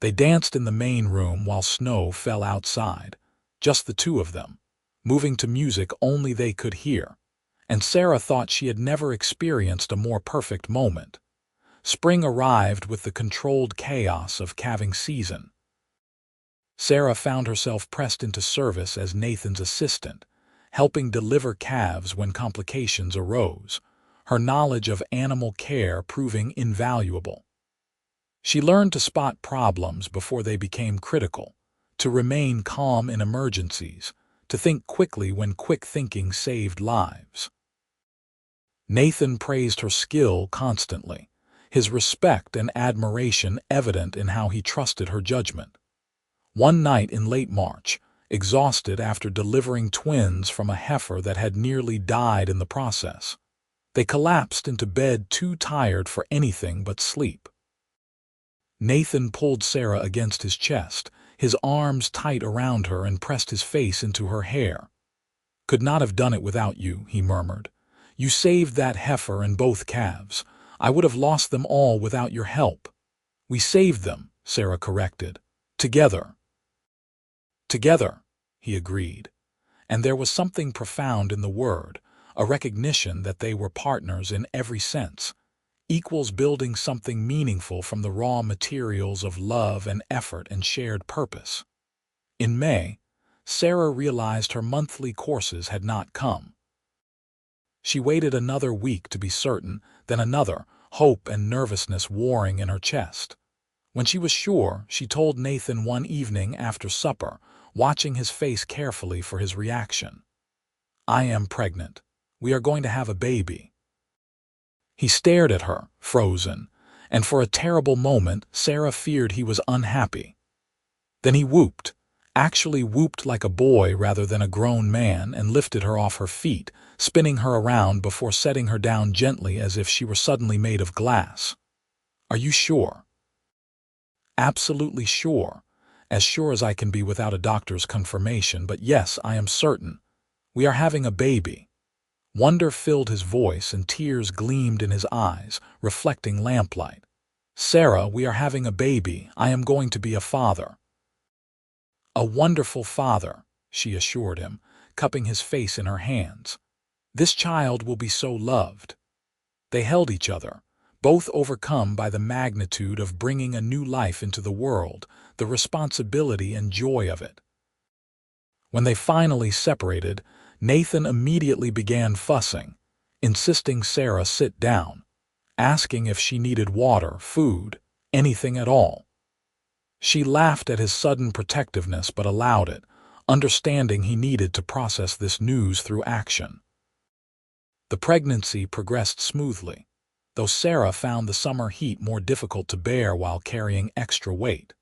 They danced in the main room while snow fell outside, just the two of them, moving to music only they could hear, and Sarah thought she had never experienced a more perfect moment. Spring arrived with the controlled chaos of calving season. Sarah found herself pressed into service as Nathan's assistant, helping deliver calves when complications arose, her knowledge of animal care proving invaluable. She learned to spot problems before they became critical, to remain calm in emergencies, to think quickly when quick thinking saved lives. Nathan praised her skill constantly, his respect and admiration evident in how he trusted her judgment. One night in late March, exhausted after delivering twins from a heifer that had nearly died in the process, They collapsed into bed too tired for anything but sleep. Nathan pulled Sarah against his chest, his arms tight around her, and pressed his face into her hair. "Could not have done it without you," he murmured. "You saved that heifer and both calves. I would have lost them all without your help." "We saved them," Sarah corrected. "Together." "Together," he agreed. And there was something profound in the word, a recognition that they were partners in every sense, equals building something meaningful from the raw materials of love and effort and shared purpose. In May, Sarah realized her monthly courses had not come. She waited another week to be certain, then another, hope and nervousness warring in her chest. When she was sure, she told Nathan one evening after supper, watching his face carefully for his reaction. "I am pregnant. We are going to have a baby." He stared at her, frozen, and for a terrible moment Sarah feared he was unhappy. Then he whooped, actually whooped like a boy rather than a grown man, and lifted her off her feet, spinning her around before setting her down gently as if she were suddenly made of glass. "Are you sure?" "Absolutely sure. As sure as I can be without a doctor's confirmation, but yes, I am certain. We are having a baby." Wonder filled his voice and tears gleamed in his eyes, reflecting lamplight. "Sarah, we are having a baby. I am going to be a father." "A wonderful father," she assured him, cupping his face in her hands. "This child will be so loved." They held each other, both overcome by the magnitude of bringing a new life into the world, the responsibility and joy of it. When they finally separated, Nathan immediately began fussing, insisting Sarah sit down, asking if she needed water, food, anything at all. She laughed at his sudden protectiveness but allowed it, understanding he needed to process this news through action. The pregnancy progressed smoothly, though Sarah found the summer heat more difficult to bear while carrying extra weight.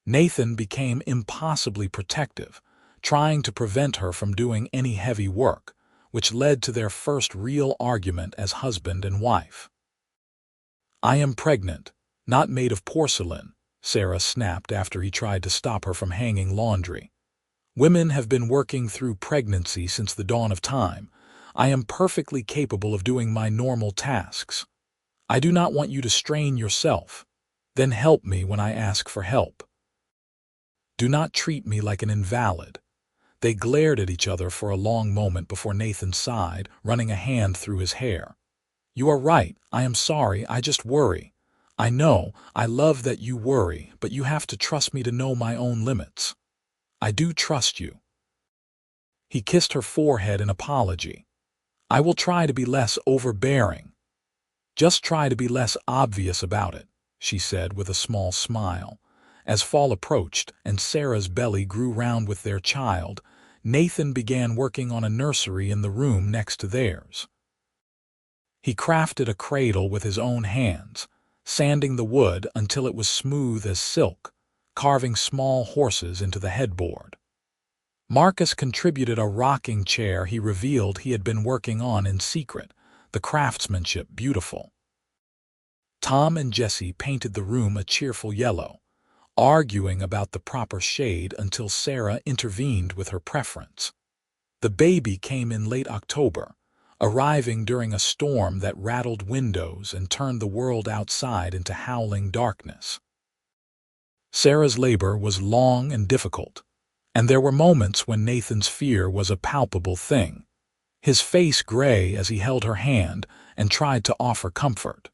Nathan became impossibly protective, trying to prevent her from doing any heavy work, which led to their first real argument as husband and wife. "I am pregnant, not made of porcelain," Sarah snapped after he tried to stop her from hanging laundry. "Women have been working through pregnancy since the dawn of time. I am perfectly capable of doing my normal tasks. I do not want you to strain yourself. Then help me when I ask for help. Do not treat me like an invalid." They glared at each other for a long moment before Nathan sighed, running a hand through his hair. "You are right. I am sorry. I just worry. I know, I love that you worry, but you have to trust me to know my own limits." "I do trust you." He kissed her forehead in apology. "I will try to be less overbearing." "Just try to be less obvious about it," she said with a small smile. As fall approached and Sarah's belly grew round with their child, Nathan began working on a nursery in the room next to theirs. He crafted a cradle with his own hands, sanding the wood until it was smooth as silk, carving small horses into the headboard. Marcus contributed a rocking chair he revealed he had been working on in secret, the craftsmanship beautiful. Tom and Jesse painted the room a cheerful yellow, arguing about the proper shade until Sarah intervened with her preference. The baby came in late October, arriving during a storm that rattled windows and turned the world outside into howling darkness. Sarah's labor was long and difficult, and there were moments when Nathan's fear was a palpable thing, his face gray as he held her hand and tried to offer comfort.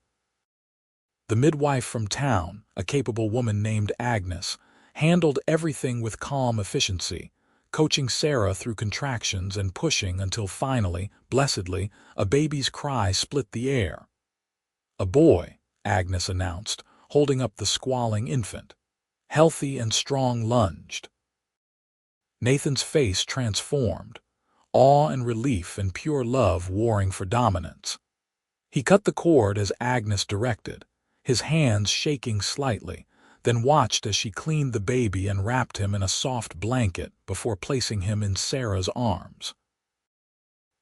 The midwife from town, a capable woman named Agnes, handled everything with calm efficiency, coaching Sarah through contractions and pushing until finally, blessedly, a baby's cry split the air. "A boy," Agnes announced, holding up the squalling infant. Healthy and strong lunged. Nathan's face transformed, awe and relief and pure love warring for dominance. He cut the cord as Agnes directed, his hands shaking slightly, then watched as she cleaned the baby and wrapped him in a soft blanket before placing him in Sarah's arms.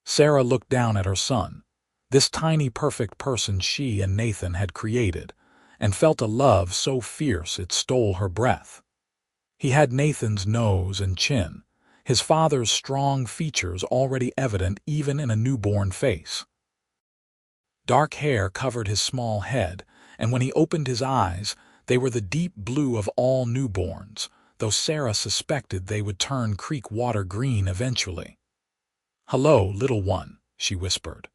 Sarah looked down at her son, this tiny perfect person she and Nathan had created, and felt a love so fierce it stole her breath. He had Nathan's nose and chin, his father's strong features already evident even in a newborn face. Dark hair covered his small head, and when he opened his eyes, they were the deep blue of all newborns, though Sarah suspected they would turn creek water green eventually. "Hello, little one," she whispered.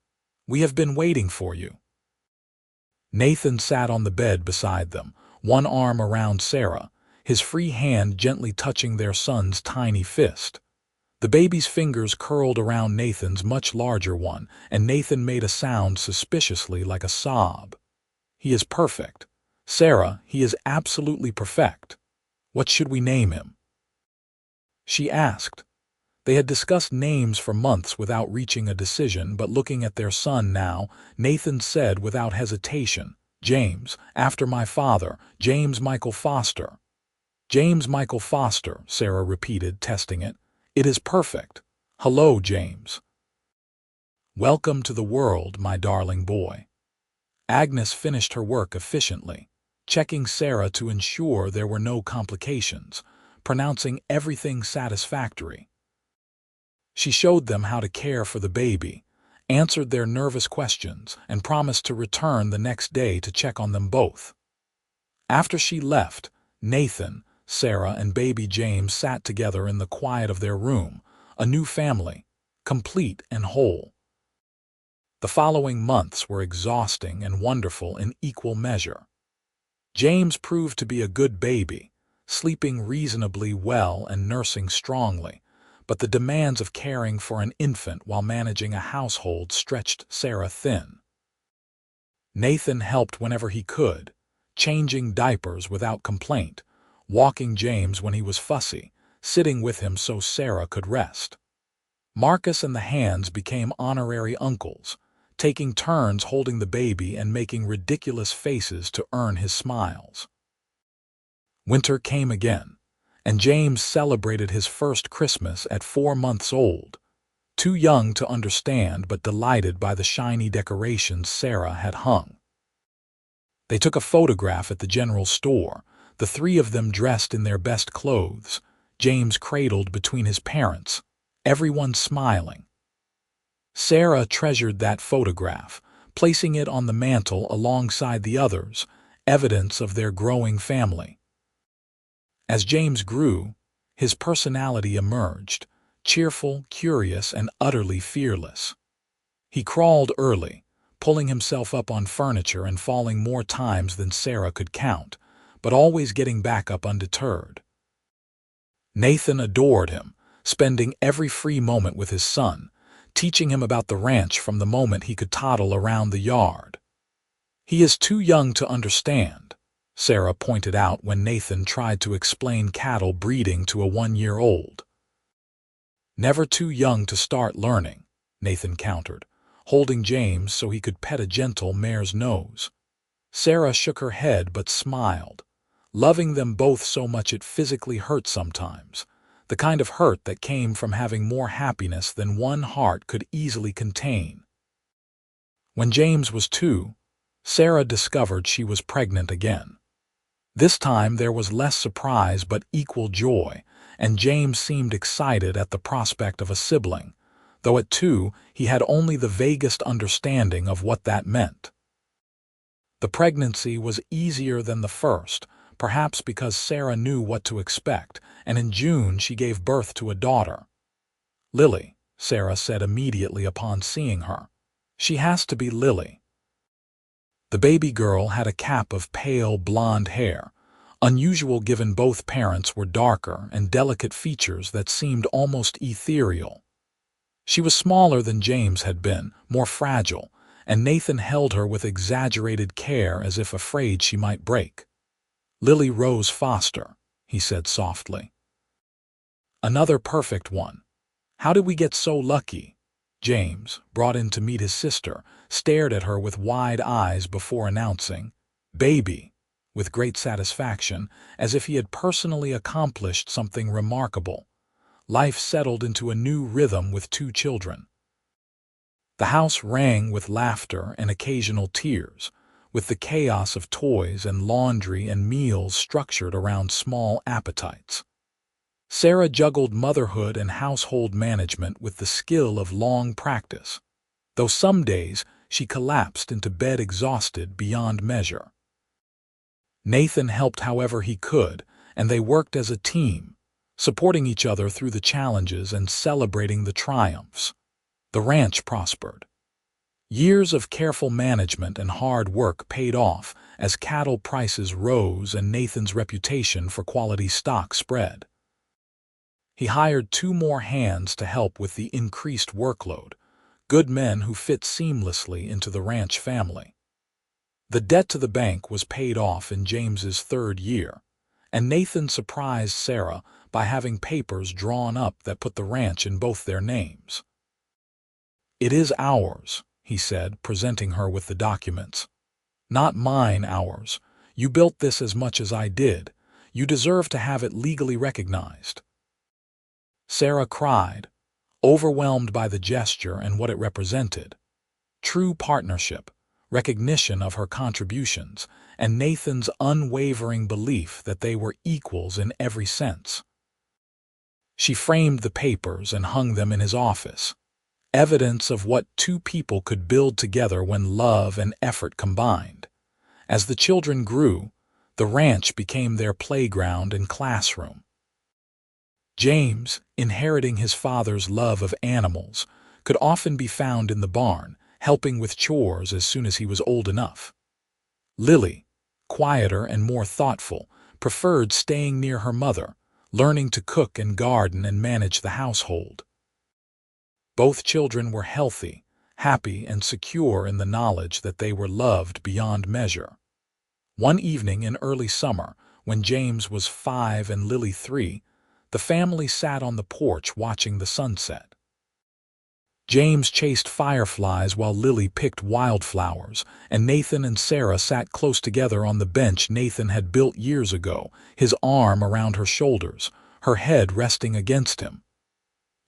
"We have been waiting for you." Nathan sat on the bed beside them, one arm around Sarah, his free hand gently touching their son's tiny fist. The baby's fingers curled around Nathan's much larger one, and Nathan made a sound suspiciously like a sob. "He is perfect. Sarah, he is absolutely perfect. What should we name him?" she asked. They had discussed names for months without reaching a decision, but looking at their son now, Nathan said without hesitation, "James, after my father, James Michael Foster." "James Michael Foster," Sarah repeated, testing it. "It is perfect. Hello, James." "Welcome to the world, my darling boy." Agnes finished her work efficiently, checking Sarah to ensure there were no complications, pronouncing everything satisfactory. She showed them how to care for the baby, answered their nervous questions, and promised to return the next day to check on them both. After she left, Nathan, Sarah, and baby James sat together in the quiet of their room, a new family, complete and whole. The following months were exhausting and wonderful in equal measure. James proved to be a good baby, sleeping reasonably well and nursing strongly, but the demands of caring for an infant while managing a household stretched Sarah thin. Nathan helped whenever he could, changing diapers without complaint, walking James when he was fussy, sitting with him so Sarah could rest. Marcus and the Hands became honorary uncles, taking turns holding the baby and making ridiculous faces to earn his smiles. Winter came again, and James celebrated his first Christmas at 4 months old, too young to understand but delighted by the shiny decorations Sarah had hung. They took a photograph at the general store, the three of them dressed in their best clothes, James cradled between his parents, everyone smiling. Sarah treasured that photograph, placing it on the mantel alongside the others, evidence of their growing family. As James grew, his personality emerged, cheerful, curious, and utterly fearless. He crawled early, pulling himself up on furniture and falling more times than Sarah could count, but always getting back up undeterred. Nathan adored him, spending every free moment with his son, teaching him about the ranch from the moment he could toddle around the yard. "He is too young to understand," Sarah pointed out when Nathan tried to explain cattle breeding to a 1-year-old. "Never too young to start learning," Nathan countered, holding James so he could pet a gentle mare's nose. Sarah shook her head but smiled, loving them both so much it physically hurt sometimes, the kind of hurt that came from having more happiness than one heart could easily contain. When James was 2, Sarah discovered she was pregnant again. This time there was less surprise but equal joy, and James seemed excited at the prospect of a sibling, though at 2 he had only the vaguest understanding of what that meant. The pregnancy was easier than the first, perhaps because Sarah knew what to expect, and in June she gave birth to a daughter. "Lily," Sarah said immediately upon seeing her. "She has to be Lily." The baby girl had a cap of pale blonde hair, unusual given both parents were darker, and delicate features that seemed almost ethereal. She was smaller than James had been, more fragile, and Nathan held her with exaggerated care as if afraid she might break. "Lily Rose Foster," he said softly. "Another perfect one. How did we get so lucky?" James, brought in to meet his sister, stared at her with wide eyes before announcing, "Baby," with great satisfaction, as if he had personally accomplished something remarkable. Life settled into a new rhythm with 2 children. The house rang with laughter and occasional tears, with the chaos of toys and laundry and meals structured around small appetites. Sarah juggled motherhood and household management with the skill of long practice, though some days she collapsed into bed exhausted beyond measure. Nathan helped however he could, and they worked as a team, supporting each other through the challenges and celebrating the triumphs. The ranch prospered. Years of careful management and hard work paid off as cattle prices rose and Nathan's reputation for quality stock spread. He hired 2 more hands to help with the increased workload, good men who fit seamlessly into the ranch family. The debt to the bank was paid off in James's 3rd year, and Nathan surprised Sarah by having papers drawn up that put the ranch in both their names. "It is ours," he said, presenting her with the documents. "Not mine, ours. You built this as much as I did. You deserve to have it legally recognized." Sarah cried, overwhelmed by the gesture and what it represented. True partnership, recognition of her contributions, and Nathan's unwavering belief that they were equals in every sense. She framed the papers and hung them in his office, evidence of what 2 people could build together when love and effort combined. As the children grew, the ranch became their playground and classroom. James, inheriting his father's love of animals, could often be found in the barn, helping with chores as soon as he was old enough. Lily, quieter and more thoughtful, preferred staying near her mother, learning to cook and garden and manage the household. Both children were healthy, happy, and secure in the knowledge that they were loved beyond measure. One evening in early summer, when James was 5 and Lily 3, the family sat on the porch watching the sunset. James chased fireflies while Lily picked wildflowers, and Nathan and Sarah sat close together on the bench Nathan had built years ago, his arm around her shoulders, her head resting against him.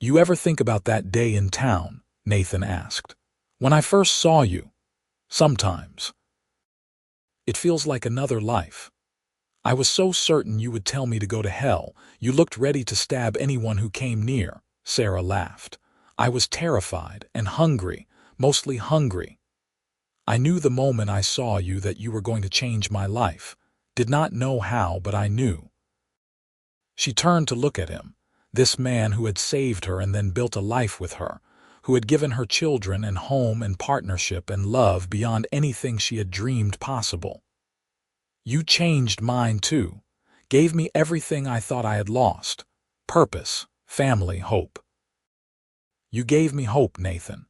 "You ever think about that day in town?" Nathan asked. "When I first saw you?" "Sometimes. It feels like another life. I was so certain you would tell me to go to hell. You looked ready to stab anyone who came near," Sarah laughed. "I was terrified and hungry, mostly hungry. I knew the moment I saw you that you were going to change my life. Did not know how, but I knew." She turned to look at him, this man who had saved her and then built a life with her, who had given her children and home and partnership and love beyond anything she had dreamed possible. "You changed mine too, gave me everything I thought I had lost: purpose, family, hope. You gave me hope, Nathan."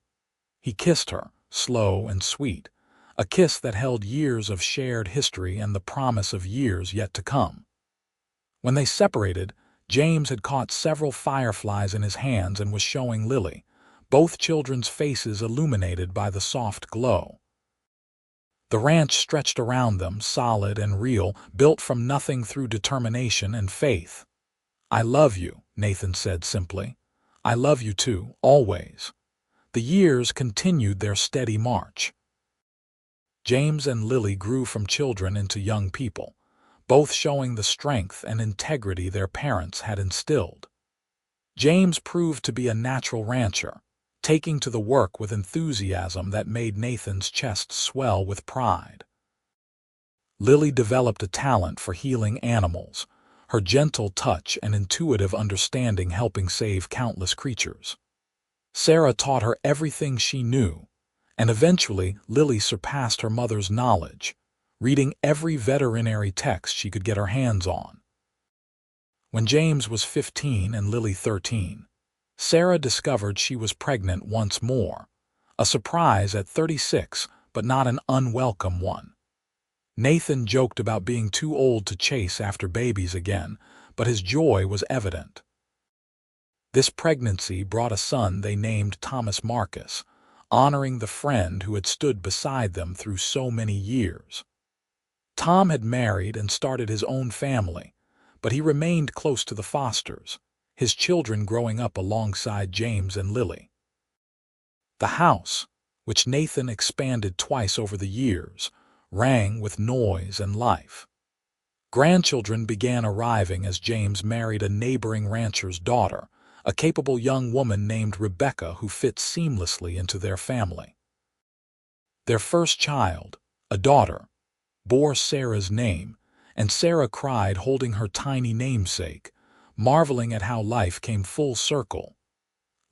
He kissed her, slow and sweet, a kiss that held years of shared history and the promise of years yet to come. When they separated, James had caught several fireflies in his hands and was showing Lily, both children's faces illuminated by the soft glow. The ranch stretched around them, solid and real, built from nothing through determination and faith. "I love you," Nathan said simply. "I love you too, always." The years continued their steady march. James and Lily grew from children into young people, both showing the strength and integrity their parents had instilled. James proved to be a natural rancher, taking to the work with enthusiasm that made Nathan's chest swell with pride. Lily developed a talent for healing animals, her gentle touch and intuitive understanding helping save countless creatures. Sarah taught her everything she knew, and eventually Lily surpassed her mother's knowledge, reading every veterinary text she could get her hands on. When James was 15 and Lily 13, Sarah discovered she was pregnant once more, a surprise at 36, but not an unwelcome one. Nathan joked about being too old to chase after babies again, but his joy was evident. This pregnancy brought a son they named Thomas Marcus, honoring the friend who had stood beside them through so many years. Tom had married and started his own family, but he remained close to the Fosters, his children growing up alongside James and Lily. The house, which Nathan expanded twice over the years, rang with noise and life. Grandchildren began arriving as James married a neighboring rancher's daughter, a capable young woman named Rebecca who fit seamlessly into their family. Their first child, a daughter, bore Sarah's name, and Sarah cried holding her tiny namesake, marveling at how life came full circle.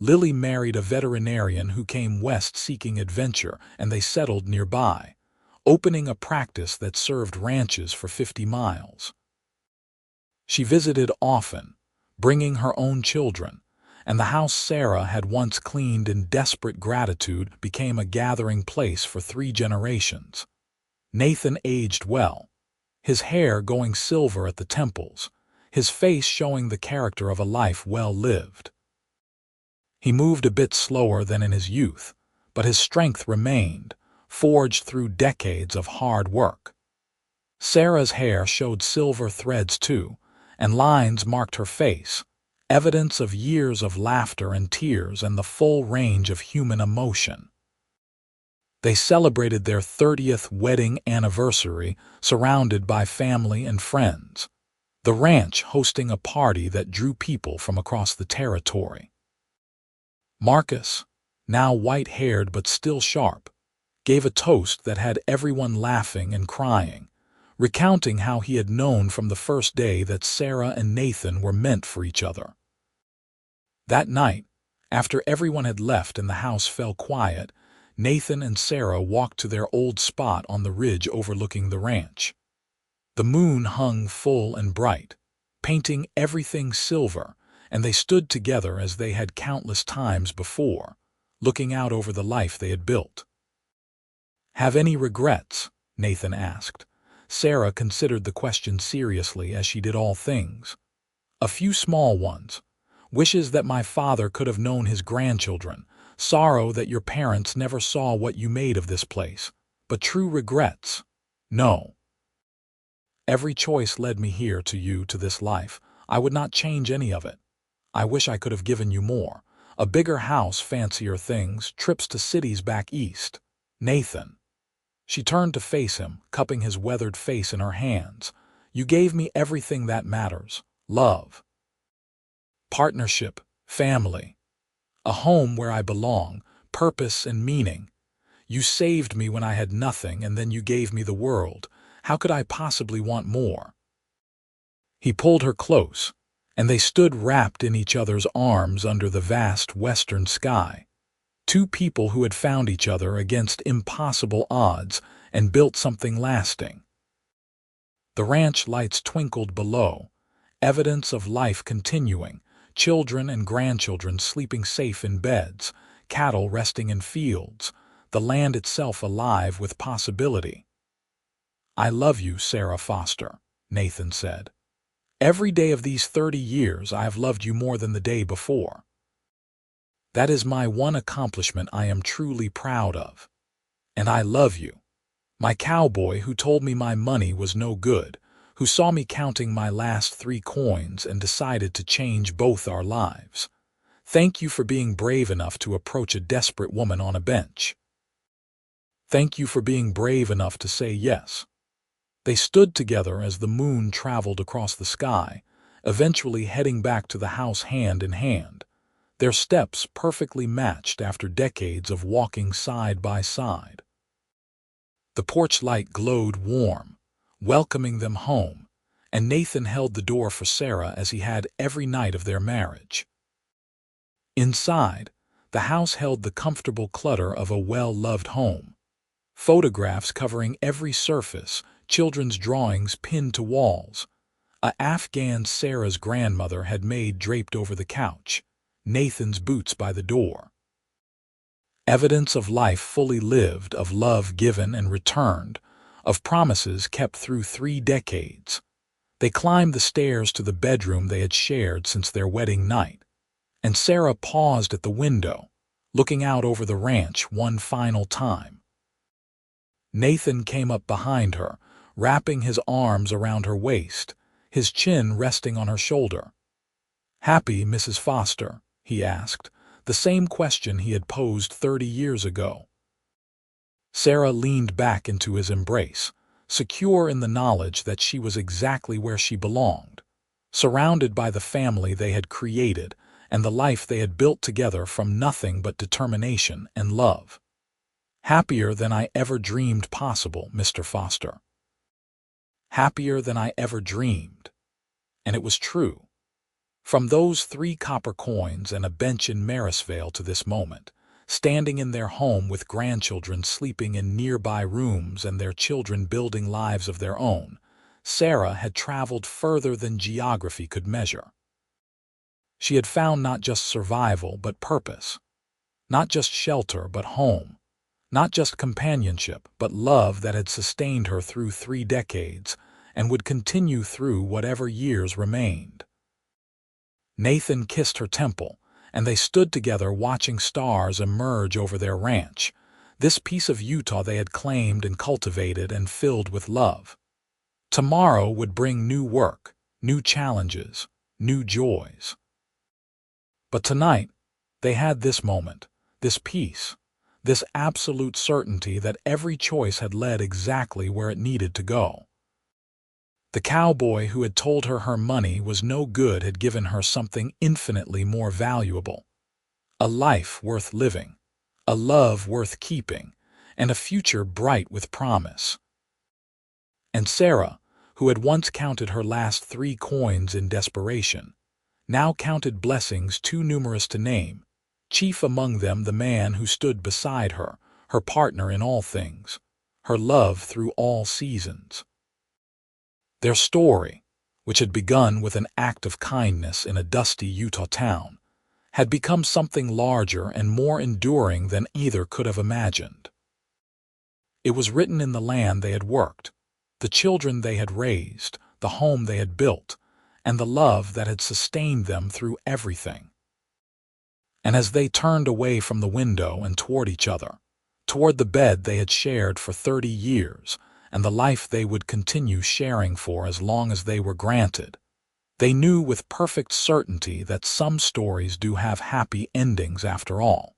Lily married a veterinarian who came west seeking adventure, and they settled nearby, opening a practice that served ranches for 50 miles. She visited often, bringing her own children, and the house Sarah had once cleaned in desperate gratitude became a gathering place for 3 generations. Nathan aged well, his hair going silver at the temples, his face showing the character of a life well lived. He moved a bit slower than in his youth, but his strength remained, forged through decades of hard work. Sarah's hair showed silver threads too, and lines marked her face, evidence of years of laughter and tears and the full range of human emotion. They celebrated their 30th wedding anniversary surrounded by family and friends, the ranch hosting a party that drew people from across the territory. Marcus, now white-haired but still sharp, gave a toast that had everyone laughing and crying, recounting how he had known from the first day that Sarah and Nathan were meant for each other. That night, after everyone had left and the house fell quiet, Nathan and Sarah walked to their old spot on the ridge overlooking the ranch. The moon hung full and bright, painting everything silver, and they stood together as they had countless times before, looking out over the life they had built. "Have any regrets?" Nathan asked. Sarah considered the question seriously, as she did all things. "A few small ones. Wishes that my father could have known his grandchildren, sorrow that your parents never saw what you made of this place, but true regrets, no. Every choice led me here to you, to this life. I would not change any of it. I wish I could have given you more. A bigger house, fancier things, trips to cities back east. Nathan." She turned to face him, cupping his weathered face in her hands. "You gave me everything that matters. Love, partnership, family, a home where I belong, purpose and meaning. You saved me when I had nothing, and then you gave me the world. How could I possibly want more?" He pulled her close, and they stood wrapped in each other's arms under the vast western sky. 2 people who had found each other against impossible odds and built something lasting. The ranch lights twinkled below, evidence of life continuing, children and grandchildren sleeping safe in beds, cattle resting in fields, the land itself alive with possibility. "I love you, Sarah Foster," Nathan said. "Every day of these 30 years I have loved you more than the day before. That is my one accomplishment I am truly proud of. And I love you. My cowboy who told me my money was no good, who saw me counting my last 3 coins and decided to change both our lives. Thank you for being brave enough to approach a desperate woman on a bench. Thank you for being brave enough to say yes." They stood together as the moon traveled across the sky, eventually heading back to the house hand in hand, their steps perfectly matched after decades of walking side by side. The porch light glowed warm, welcoming them home, and Nathan held the door for Sarah as he had every night of their marriage. Inside, the house held the comfortable clutter of a well-loved home. Photographs covering every surface, children's drawings pinned to walls. A Afghan Sarah's grandmother had made draped over the couch, Nathan's boots by the door. Evidence of life fully lived, of love given and returned, of promises kept through 3 decades. They climbed the stairs to the bedroom they had shared since their wedding night, and Sarah paused at the window, looking out over the ranch one final time. Nathan came up behind her, wrapping his arms around her waist, his chin resting on her shoulder. "Happy, Mrs. Foster?" he asked, the same question he had posed 30 years ago. Sarah leaned back into his embrace, secure in the knowledge that she was exactly where she belonged, surrounded by the family they had created and the life they had built together from nothing but determination and love. "Happier than I ever dreamed possible, Mr. Foster. Happier than I ever dreamed." And it was true. From those 3 copper coins and a bench in Marysvale to this moment, standing in their home with grandchildren sleeping in nearby rooms and their children building lives of their own, Sarah had traveled further than geography could measure. She had found not just survival but purpose, not just shelter but home, not just companionship but love that had sustained her through 3 decades and would continue through whatever years remained. Nathan kissed her temple, and they stood together watching stars emerge over their ranch, this piece of Utah they had claimed and cultivated and filled with love. Tomorrow would bring new work, new challenges, new joys. But tonight, they had this moment, this peace, this absolute certainty that every choice had led exactly where it needed to go. The cowboy who had told her money was no good had given her something infinitely more valuable: a life worth living, a love worth keeping, and a future bright with promise. And Sarah, who had once counted her last 3 coins in desperation, now counted blessings too numerous to name, chief among them the man who stood beside her, her partner in all things, her love through all seasons. Their story, which had begun with an act of kindness in a dusty Utah town, had become something larger and more enduring than either could have imagined. It was written in the land they had worked, the children they had raised, the home they had built, and the love that had sustained them through everything. And as they turned away from the window and toward each other, toward the bed they had shared for 30 years, and the life they would continue sharing for as long as they were granted, they knew with perfect certainty that some stories do have happy endings after all.